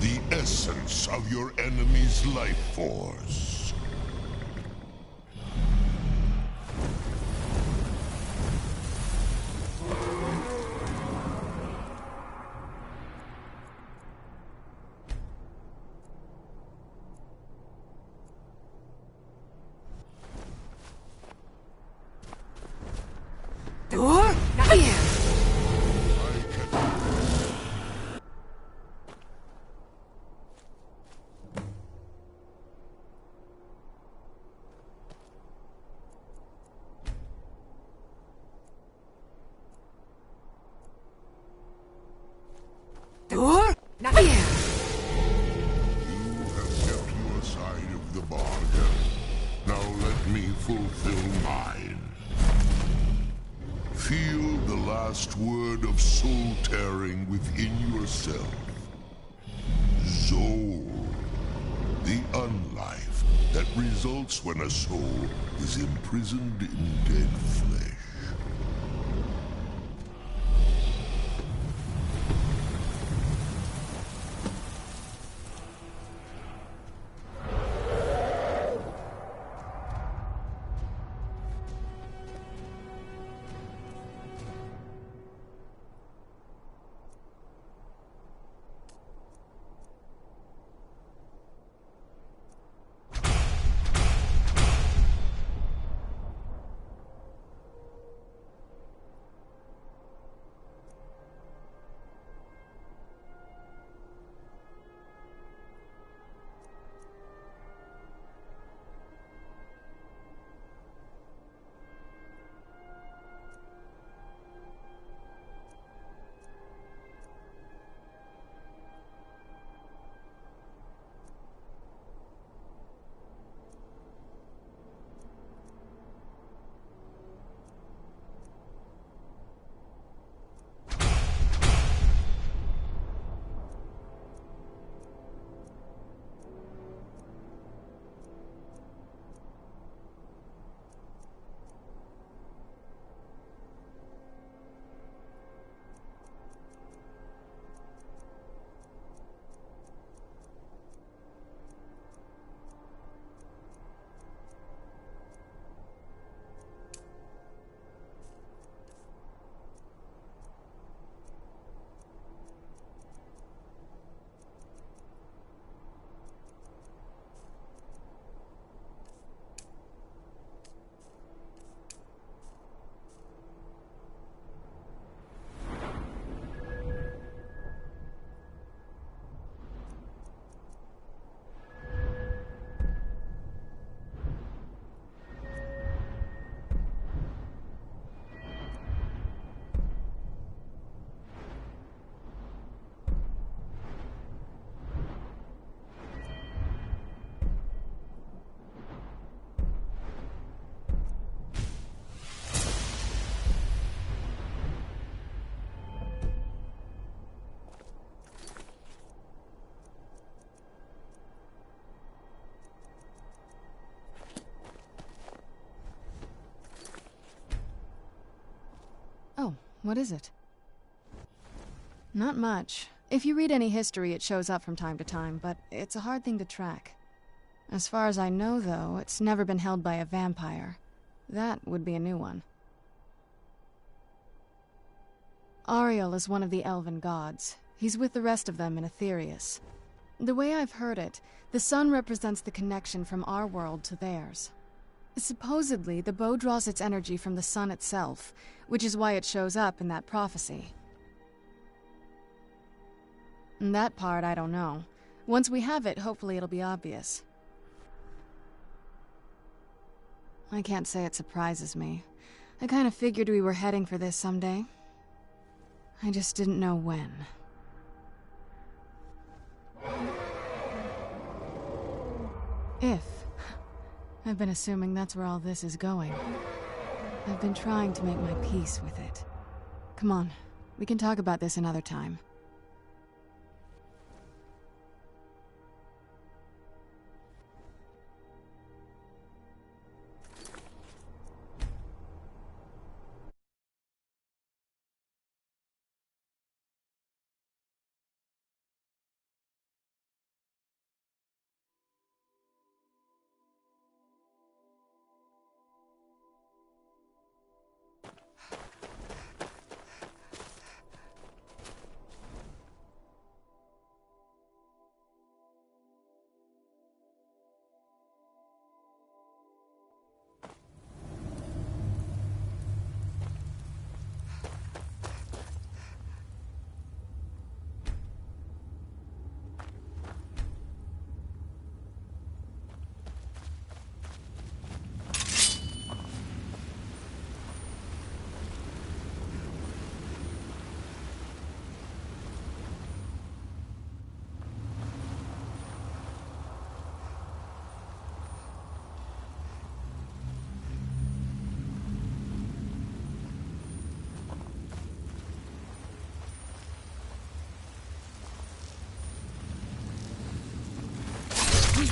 The essence of your enemy's life force. Door? Not here. Door? Not here. You have kept your side of the bargain. Now let me fulfill mine. Feel the last word of soul tearing within yourself. Zol. The unlife that results when a soul is imprisoned in dead flesh. Oh, what is it? Not much. If you read any history, it shows up from time to time, but it's a hard thing to track. As far as I know, though, it's never been held by a vampire. That would be a new one. Ariel is one of the elven gods. He's with the rest of them in Aetherius. The way I've heard it, the sun represents the connection from our world to theirs. Supposedly, the bow draws its energy from the sun itself, which is why it shows up in that prophecy. And that part, I don't know. Once we have it, hopefully it'll be obvious. I can't say it surprises me. I kind of figured we were heading for this someday. I just didn't know when. If. I've been assuming that's where all this is going. I've been trying to make my peace with it. Come on, we can talk about this another time.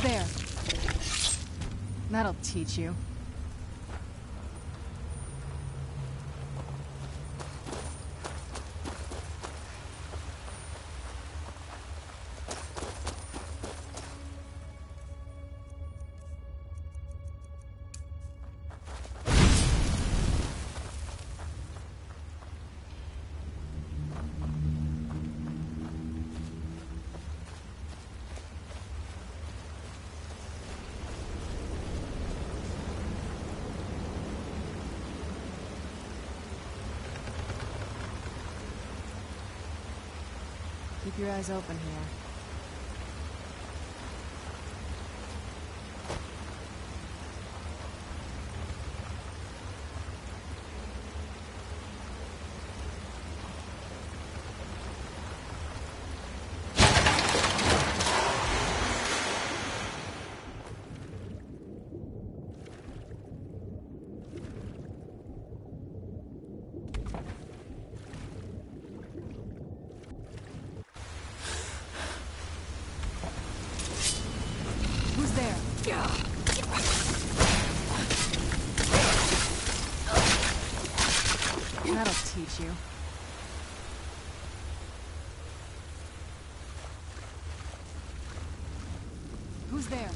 Who's there? That'll teach you. Keep your eyes open here. Who's there? That'll teach you. Who's there?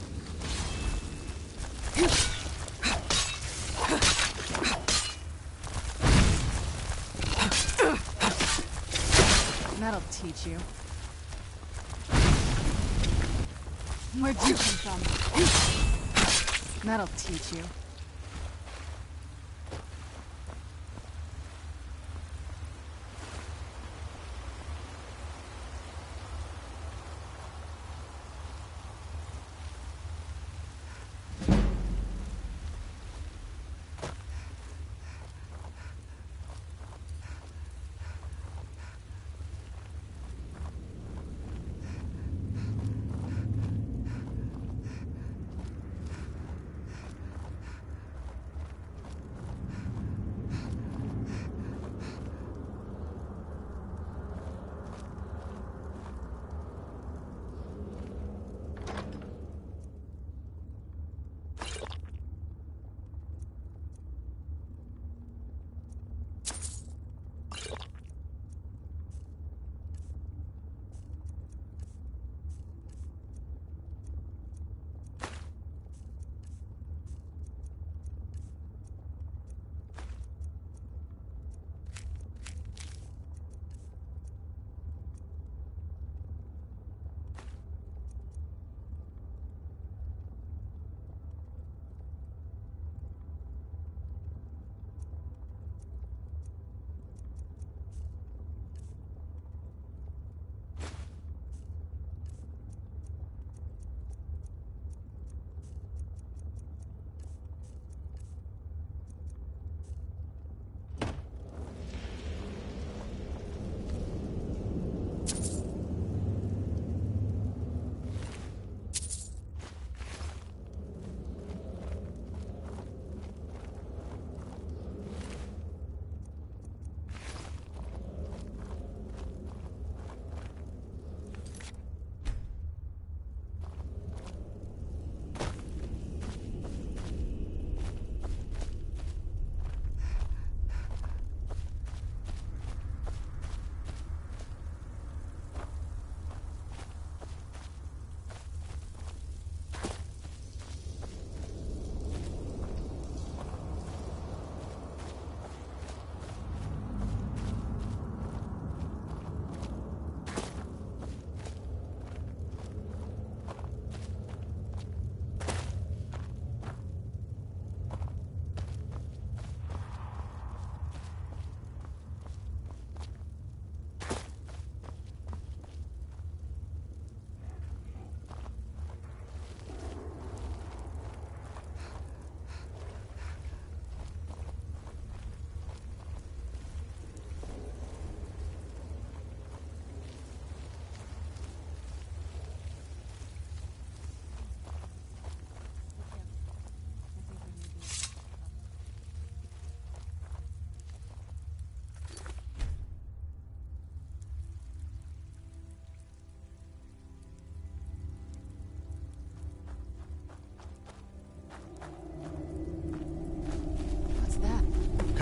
That'll teach you. Where'd you come from? That'll teach you.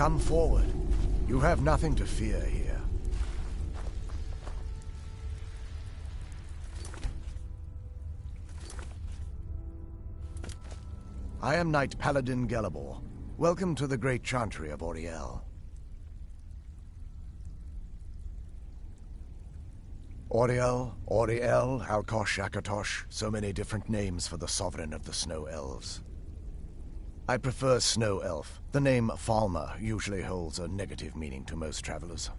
Come forward. You have nothing to fear here. I am Knight Paladin Gelabor. Welcome to the Great Chantry of Auriel. Auriel, Auriel, Alkosh, Akatosh, so many different names for the sovereign of the Snow Elves. I prefer Snow Elf. The name Falmer usually holds a negative meaning to most travelers.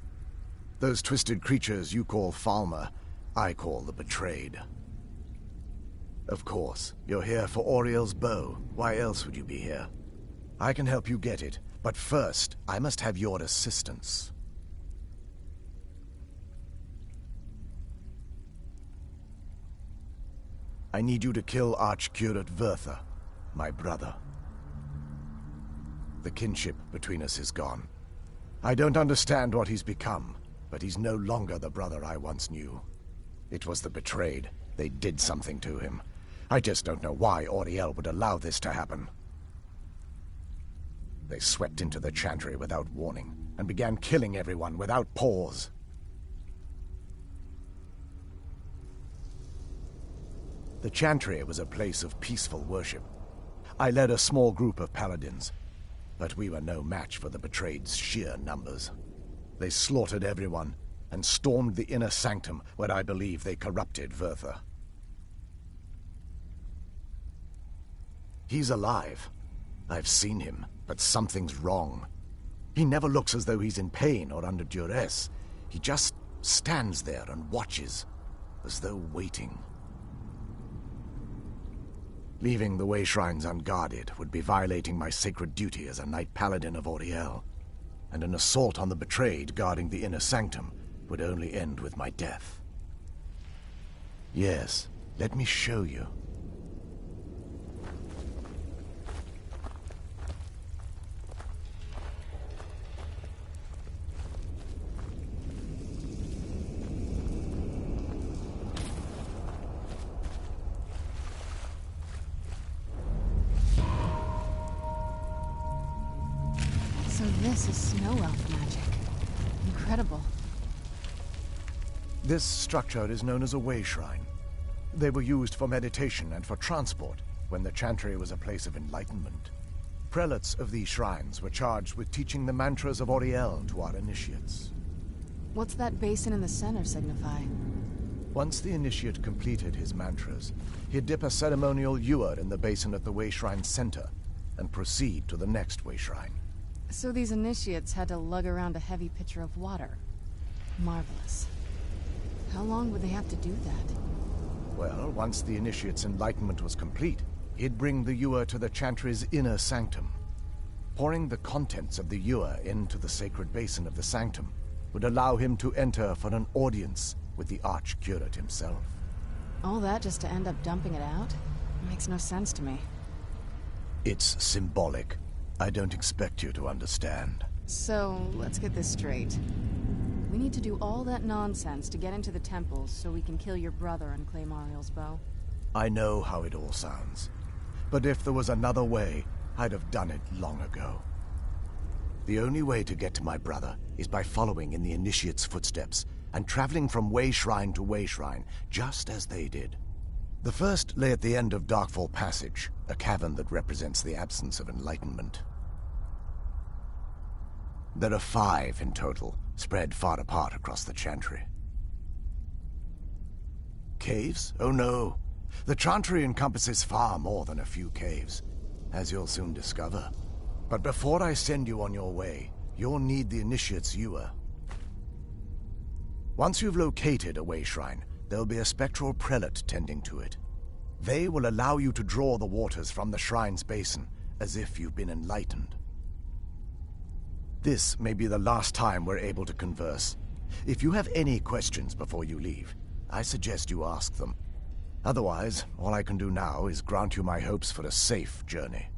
Those twisted creatures you call Falmer, I call the Betrayed. Of course, you're here for Auriel's bow. Why else would you be here? I can help you get it, but first, I must have your assistance. I need you to kill Archcurate Vertha, my brother. The kinship between us is gone. I don't understand what he's become, but he's no longer the brother I once knew. It was the Betrayed. They did something to him. I just don't know why Auriel would allow this to happen. They swept into the Chantry without warning, and began killing everyone without pause. The Chantry was a place of peaceful worship. I led a small group of paladins, but we were no match for the Betrayed's sheer numbers. They slaughtered everyone, and stormed the inner sanctum where I believe they corrupted Vertha. He's alive. I've seen him, but something's wrong. He never looks as though he's in pain or under duress. He just stands there and watches, as though waiting. Leaving the way shrines unguarded would be violating my sacred duty as a Knight Paladin of Auriel, and an assault on the Betrayed guarding the inner sanctum would only end with my death. Yes, let me show you. So this is Snow Elf magic. Incredible. This structure is known as a way shrine. They were used for meditation and for transport when the Chantry was a place of enlightenment. Prelates of these shrines were charged with teaching the mantras of Auriel to our initiates. What's that basin in the center signify? Once the initiate completed his mantras, he'd dip a ceremonial ewer in the basin at the way shrine's center and proceed to the next way shrine. So these initiates had to lug around a heavy pitcher of water. Marvelous. How long would they have to do that? Well, once the initiate's enlightenment was complete, he'd bring the ewer to the Chantry's inner sanctum. Pouring the contents of the ewer into the sacred basin of the sanctum would allow him to enter for an audience with the Archcurate himself. All that just to end up dumping it out? It makes no sense to me. It's symbolic. I don't expect you to understand. So, let's get this straight. We need to do all that nonsense to get into the temples so we can kill your brother and claim Auriel's bow. I know how it all sounds. But if there was another way, I'd have done it long ago. The only way to get to my brother is by following in the initiate's footsteps and traveling from way shrine to way shrine, just as they did. The first lay at the end of Darkfall Passage, a cavern that represents the absence of enlightenment. There are 5 in total, spread far apart across the Chantry. Caves? Oh no. The Chantry encompasses far more than a few caves, as you'll soon discover. But before I send you on your way, you'll need the initiate's ewer. Once you've located a way shrine, there'll be a spectral prelate tending to it. They will allow you to draw the waters from the shrine's basin, as if you've been enlightened. This may be the last time we're able to converse. If you have any questions before you leave, I suggest you ask them. Otherwise, all I can do now is grant you my hopes for a safe journey.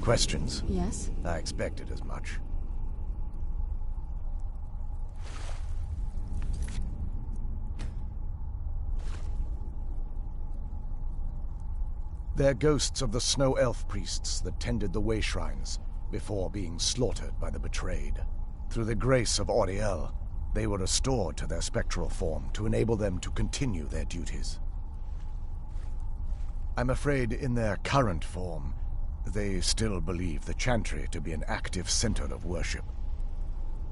Questions? Yes? I expected as much. They're ghosts of the Snow Elf priests that tended the way shrines before being slaughtered by the betrayed. Through the grace of Auriel, they were restored to their spectral form to enable them to continue their duties. I'm afraid in their current form, they still believe the Chantry to be an active center of worship.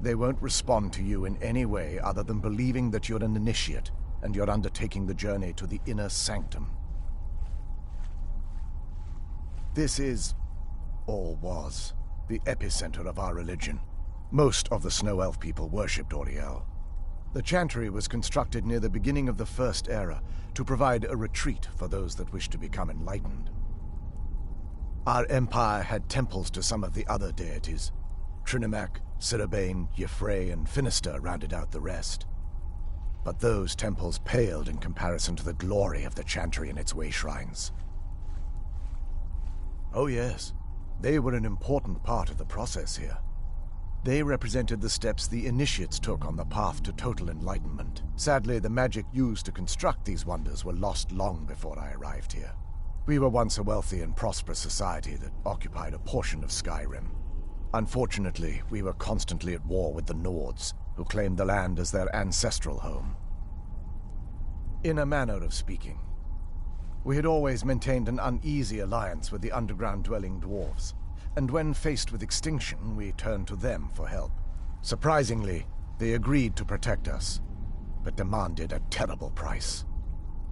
They won't respond to you in any way other than believing that you're an initiate and you're undertaking the journey to the inner sanctum. This is, or was, the epicenter of our religion. Most of the Snow Elf people worshipped Auriel. The Chantry was constructed near the beginning of the First Era to provide a retreat for those that wished to become enlightened. Our empire had temples to some of the other deities. Trinimac, Ciribane, Yffrey, and Finister rounded out the rest. But those temples paled in comparison to the glory of the Chantry and its way shrines. Oh yes, they were an important part of the process here. They represented the steps the initiates took on the path to total enlightenment. Sadly, the magic used to construct these wonders were lost long before I arrived here. We were once a wealthy and prosperous society that occupied a portion of Skyrim. Unfortunately, we were constantly at war with the Nords, who claimed the land as their ancestral home. In a manner of speaking, we had always maintained an uneasy alliance with the underground-dwelling dwarves, and when faced with extinction, we turned to them for help. Surprisingly, they agreed to protect us, but demanded a terrible price: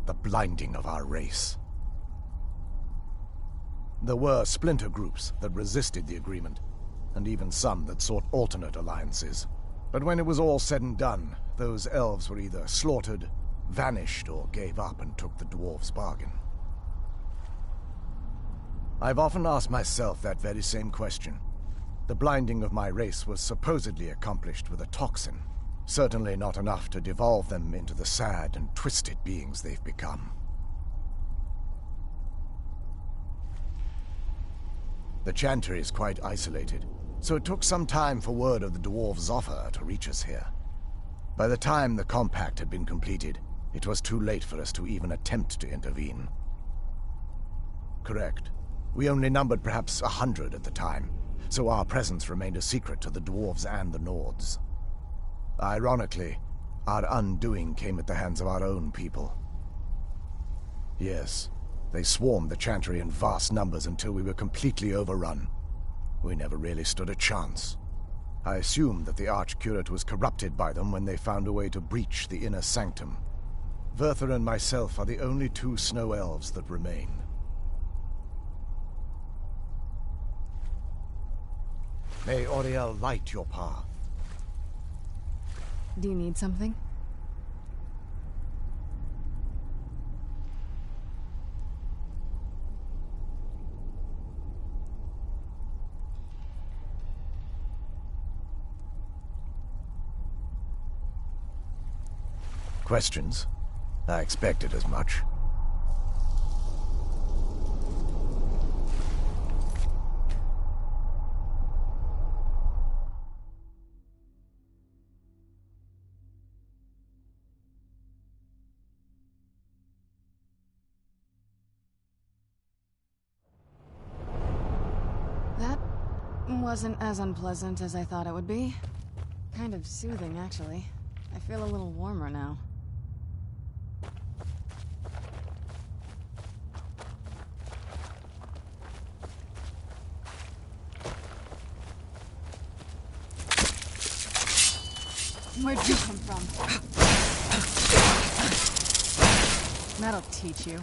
the blinding of our race. There were splinter groups that resisted the agreement, and even some that sought alternate alliances. But when it was all said and done, those elves were either slaughtered, vanished, or gave up and took the dwarves' bargain. I've often asked myself that very same question. The blinding of my race was supposedly accomplished with a toxin, certainly not enough to devolve them into the sad and twisted beings they've become. The Chantry is quite isolated, so it took some time for word of the dwarves' offer to reach us here. By the time the compact had been completed, it was too late for us to even attempt to intervene. Correct. We only numbered perhaps 100 at the time, so our presence remained a secret to the dwarves and the Nords. Ironically, our undoing came at the hands of our own people. Yes, they swarmed the Chantry in vast numbers until we were completely overrun. We never really stood a chance. I assumed that the Archcurate was corrupted by them when they found a way to breach the inner sanctum. Verther and myself are the only two Snow Elves that remain. May Auriel light your path. Do you need something? Questions? I expected as much. That wasn't as unpleasant as I thought it would be. Kind of soothing, actually. I feel a little warmer now. Where'd you come from? That'll teach you.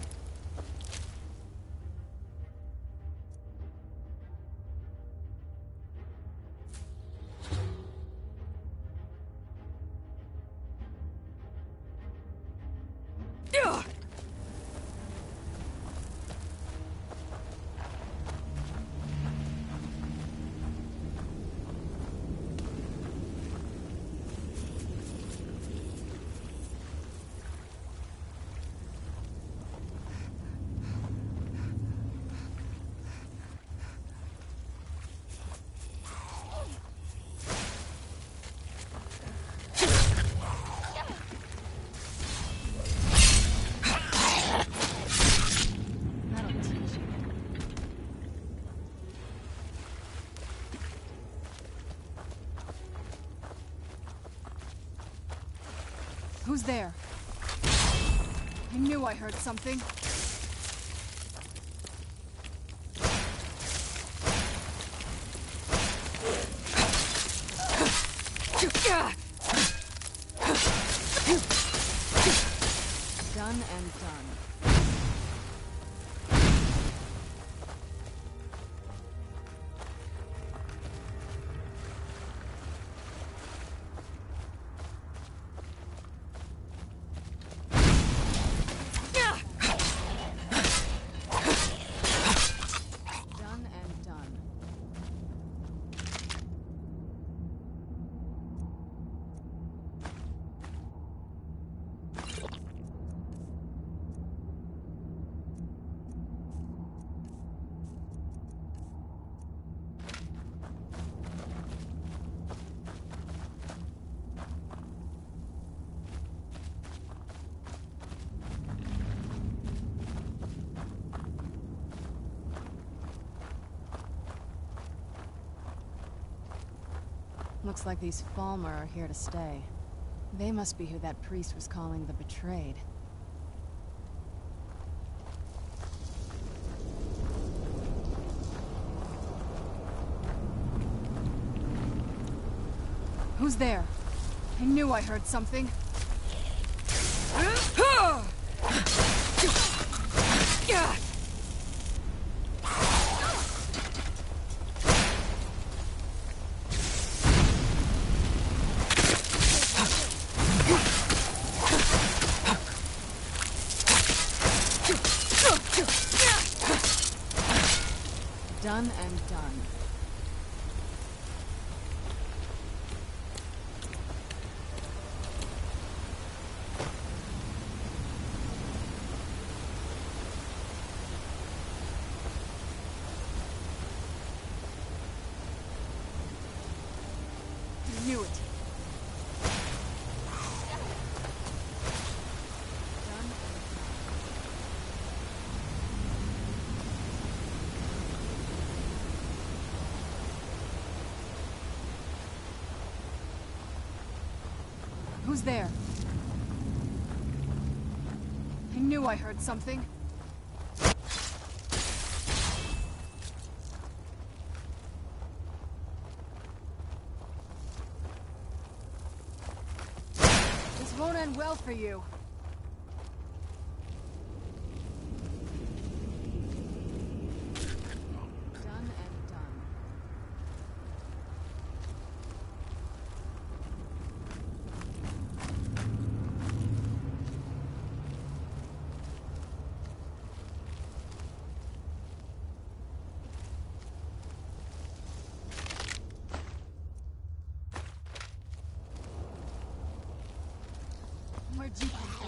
Who's there? I knew I heard something. Done and done. Done and done. Looks like these Falmer are here to stay. They must be who that priest was calling the betrayed. Who's there? I knew I heard something. Done and done. I knew it. Who's there? I knew I heard something. This won't end well for you. Done and done. Where'd you come from?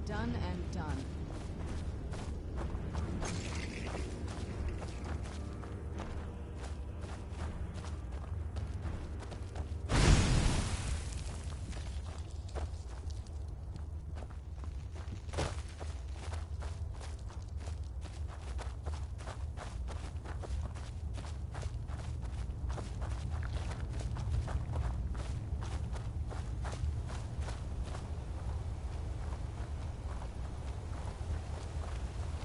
Done and done.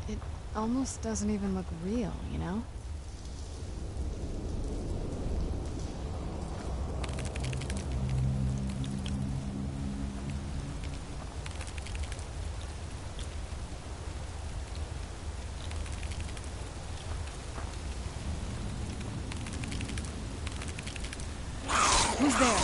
It almost doesn't even look real, you know? Who's there?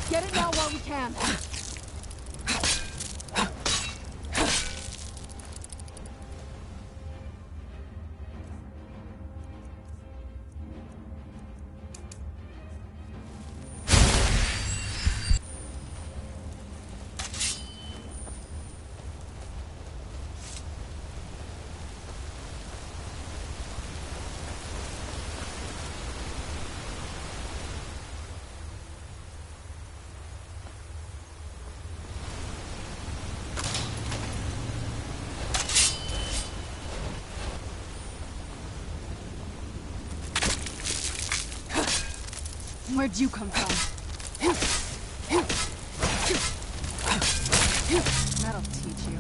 Get it now while we can. Where'd you come from? That'll teach you.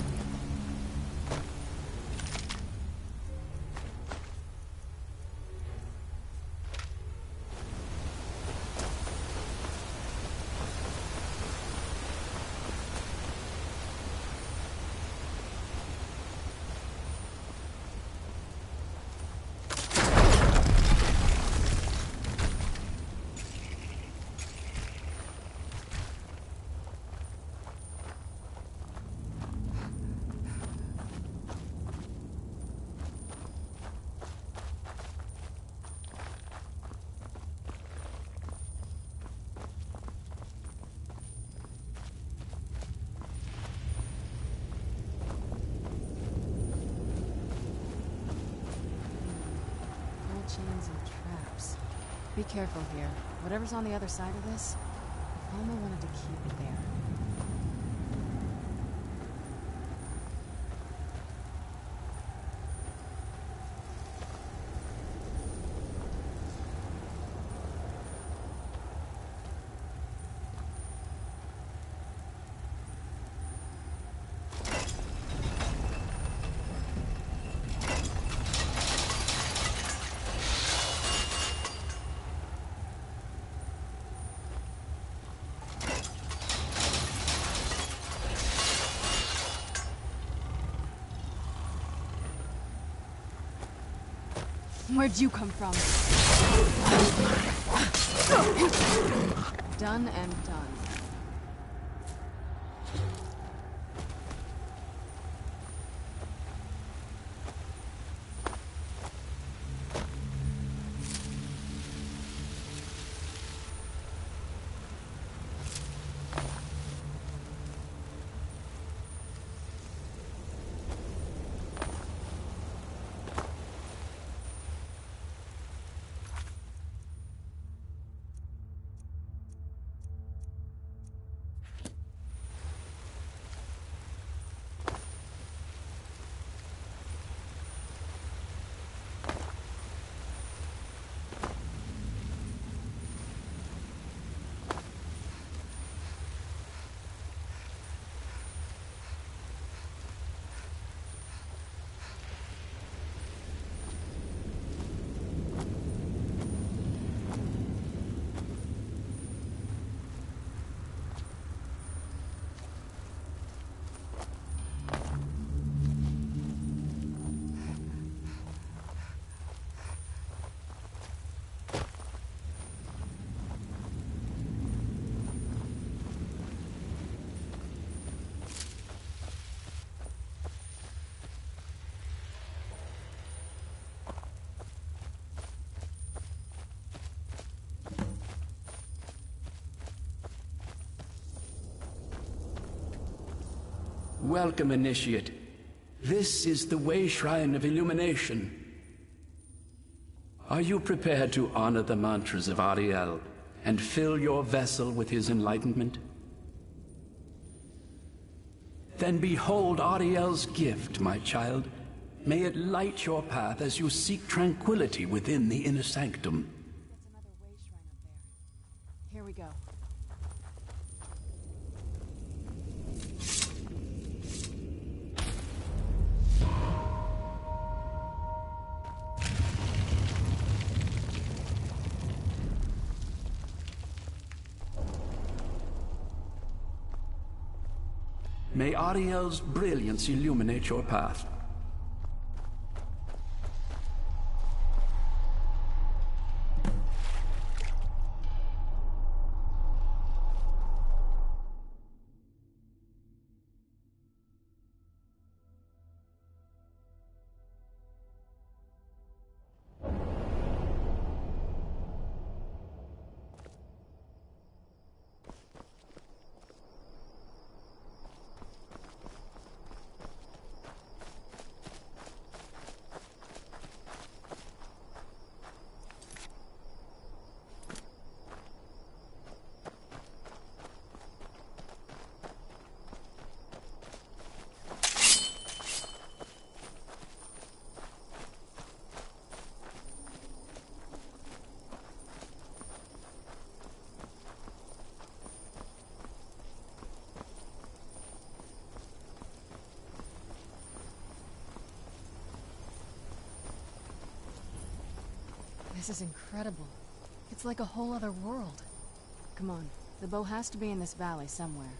Chains and traps. Be careful here. Whatever's on the other side of this, Alma wanted to keep it there. Where'd you come from? Done and done. Welcome, Initiate. This is the Way Shrine of Illumination. Are you prepared to honor the mantras of Ariel and fill your vessel with his enlightenment? Then behold Ariel's gift, my child. May it light your path as you seek tranquility within the inner sanctum. That's another Way Shrine up there. Here we go. May Ariel's brilliance illuminate your path. This is incredible. It's like a whole other world. Come on, the bow has to be in this valley somewhere.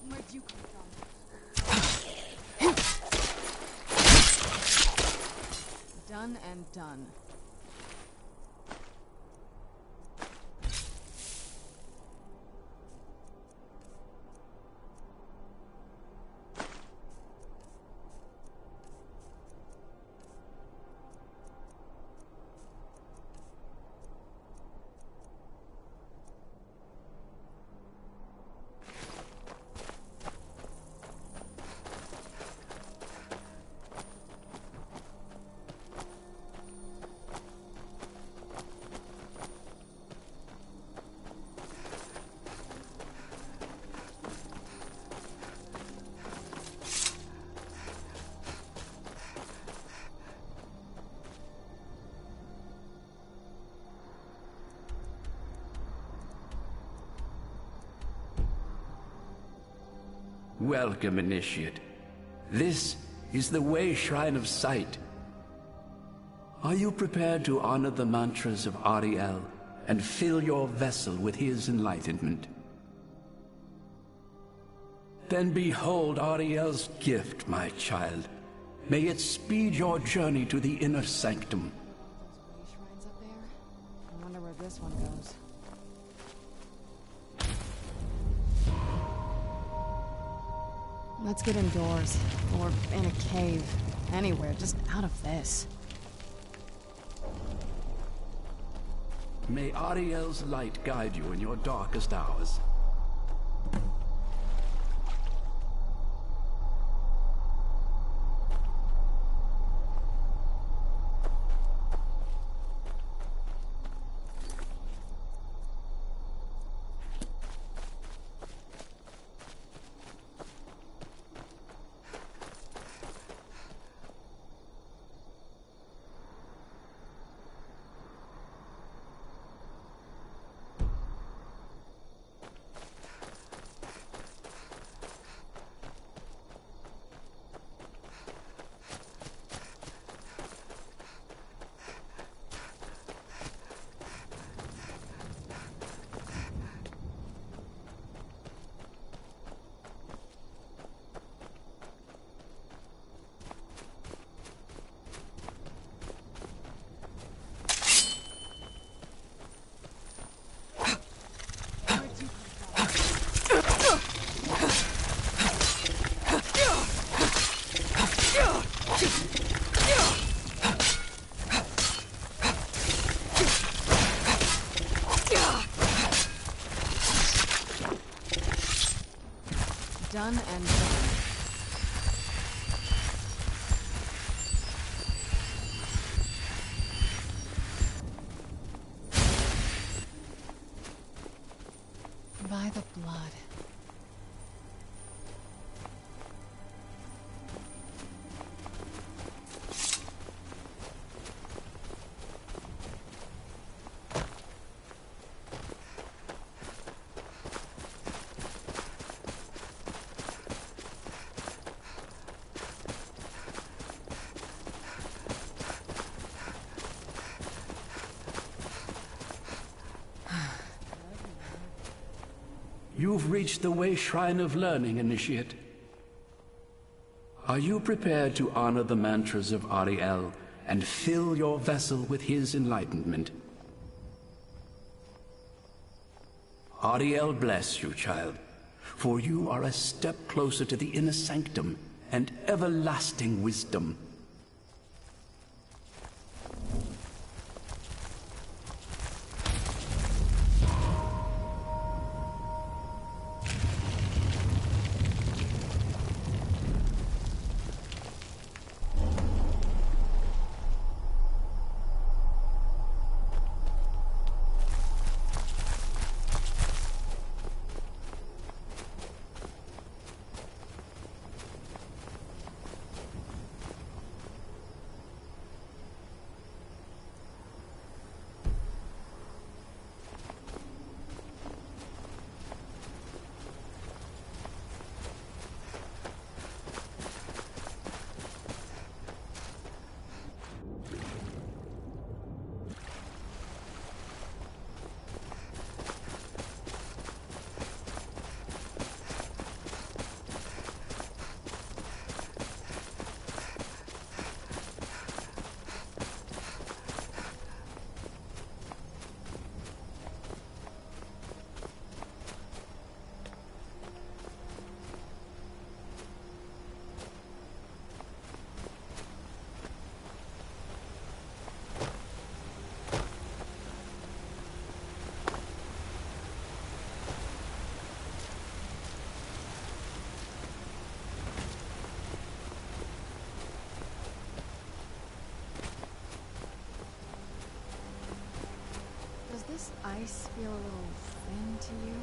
Where'd you come from? Done and done. Welcome, Initiate. This is the Way Shrine of Sight. Are you prepared to honor the mantras of Ariel and fill your vessel with his enlightenment? Then behold Ariel's gift, my child. May it speed your journey to the inner sanctum. Those way shrines up there? I wonder where this one goes. Let's get indoors. Or in a cave. Anywhere, just out of this. May Ariel's light guide you in your darkest hours. Done and done. blood. You've reached the Way Shrine of Learning, Initiate. Are you prepared to honor the mantras of Ariel and fill your vessel with his enlightenment? Ariel bless you, child, for you are a step closer to the inner sanctum and everlasting wisdom. Does this ice feel a little thin to you?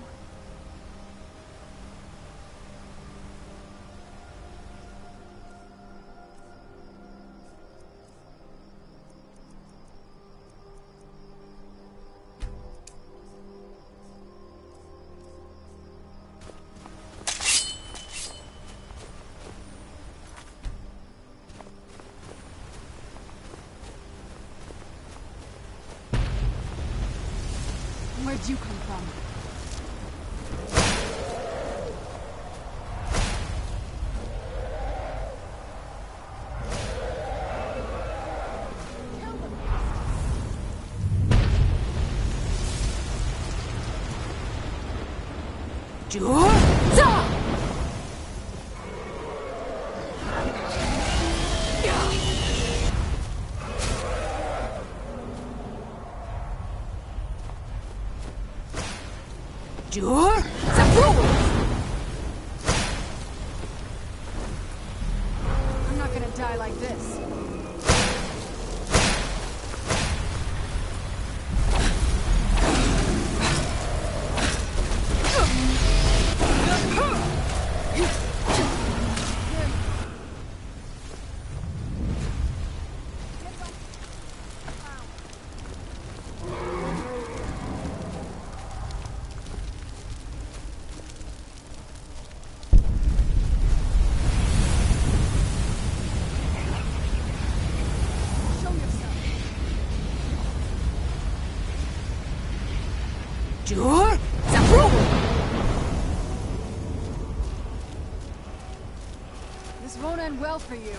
Where'd you come from? I'm not gonna die like this. This won't end well for you.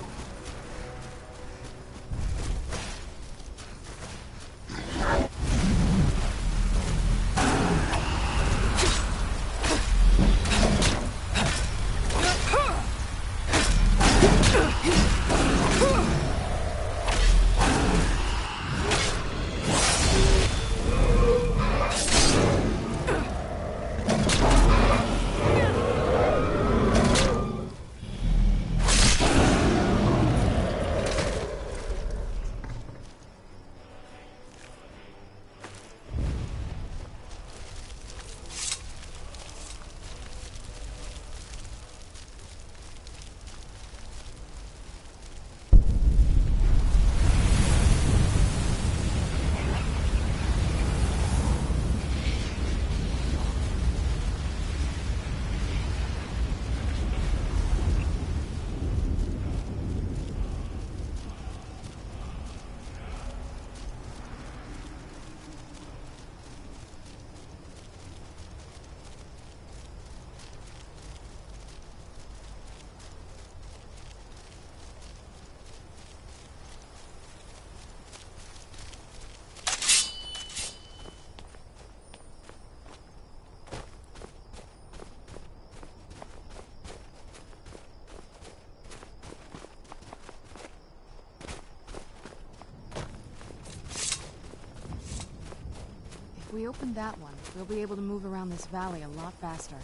If we open that one, we'll be able to move around this valley a lot faster.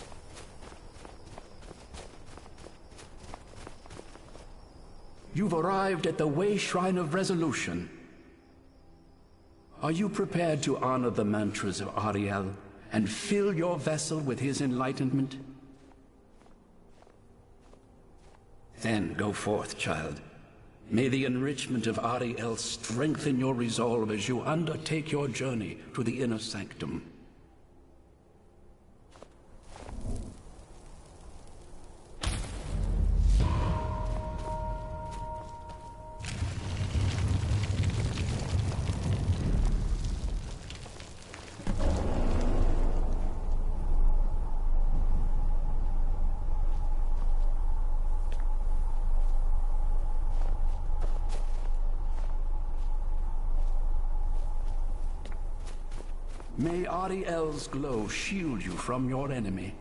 You've arrived at the Way Shrine of Resolution. Are you prepared to honor the mantras of Ariel and fill your vessel with his enlightenment? Then go forth, child. May the enrichment of Ariel strengthen your resolve as you undertake your journey to the inner sanctum. May Ariel's glow shield you from your enemy.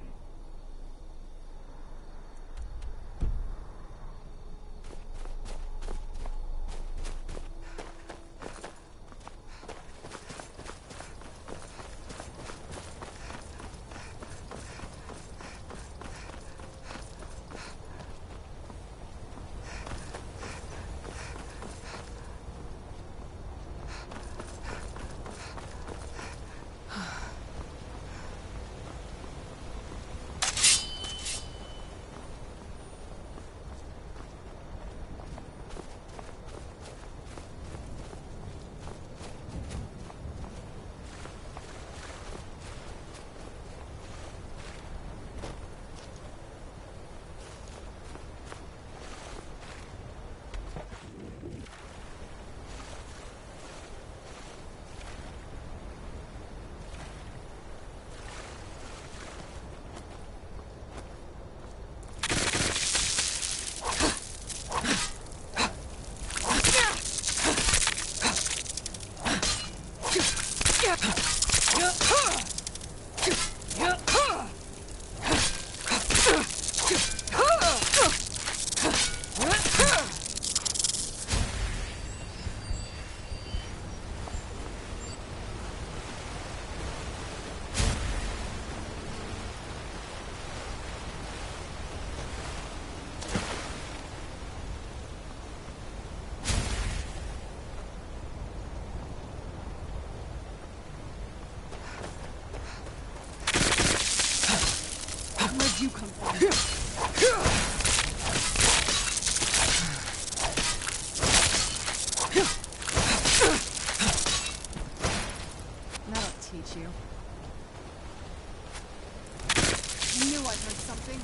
Where'd you come from? That'll teach you. I knew I heard something.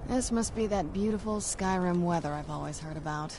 This must be that beautiful Skyrim weather I've always heard about.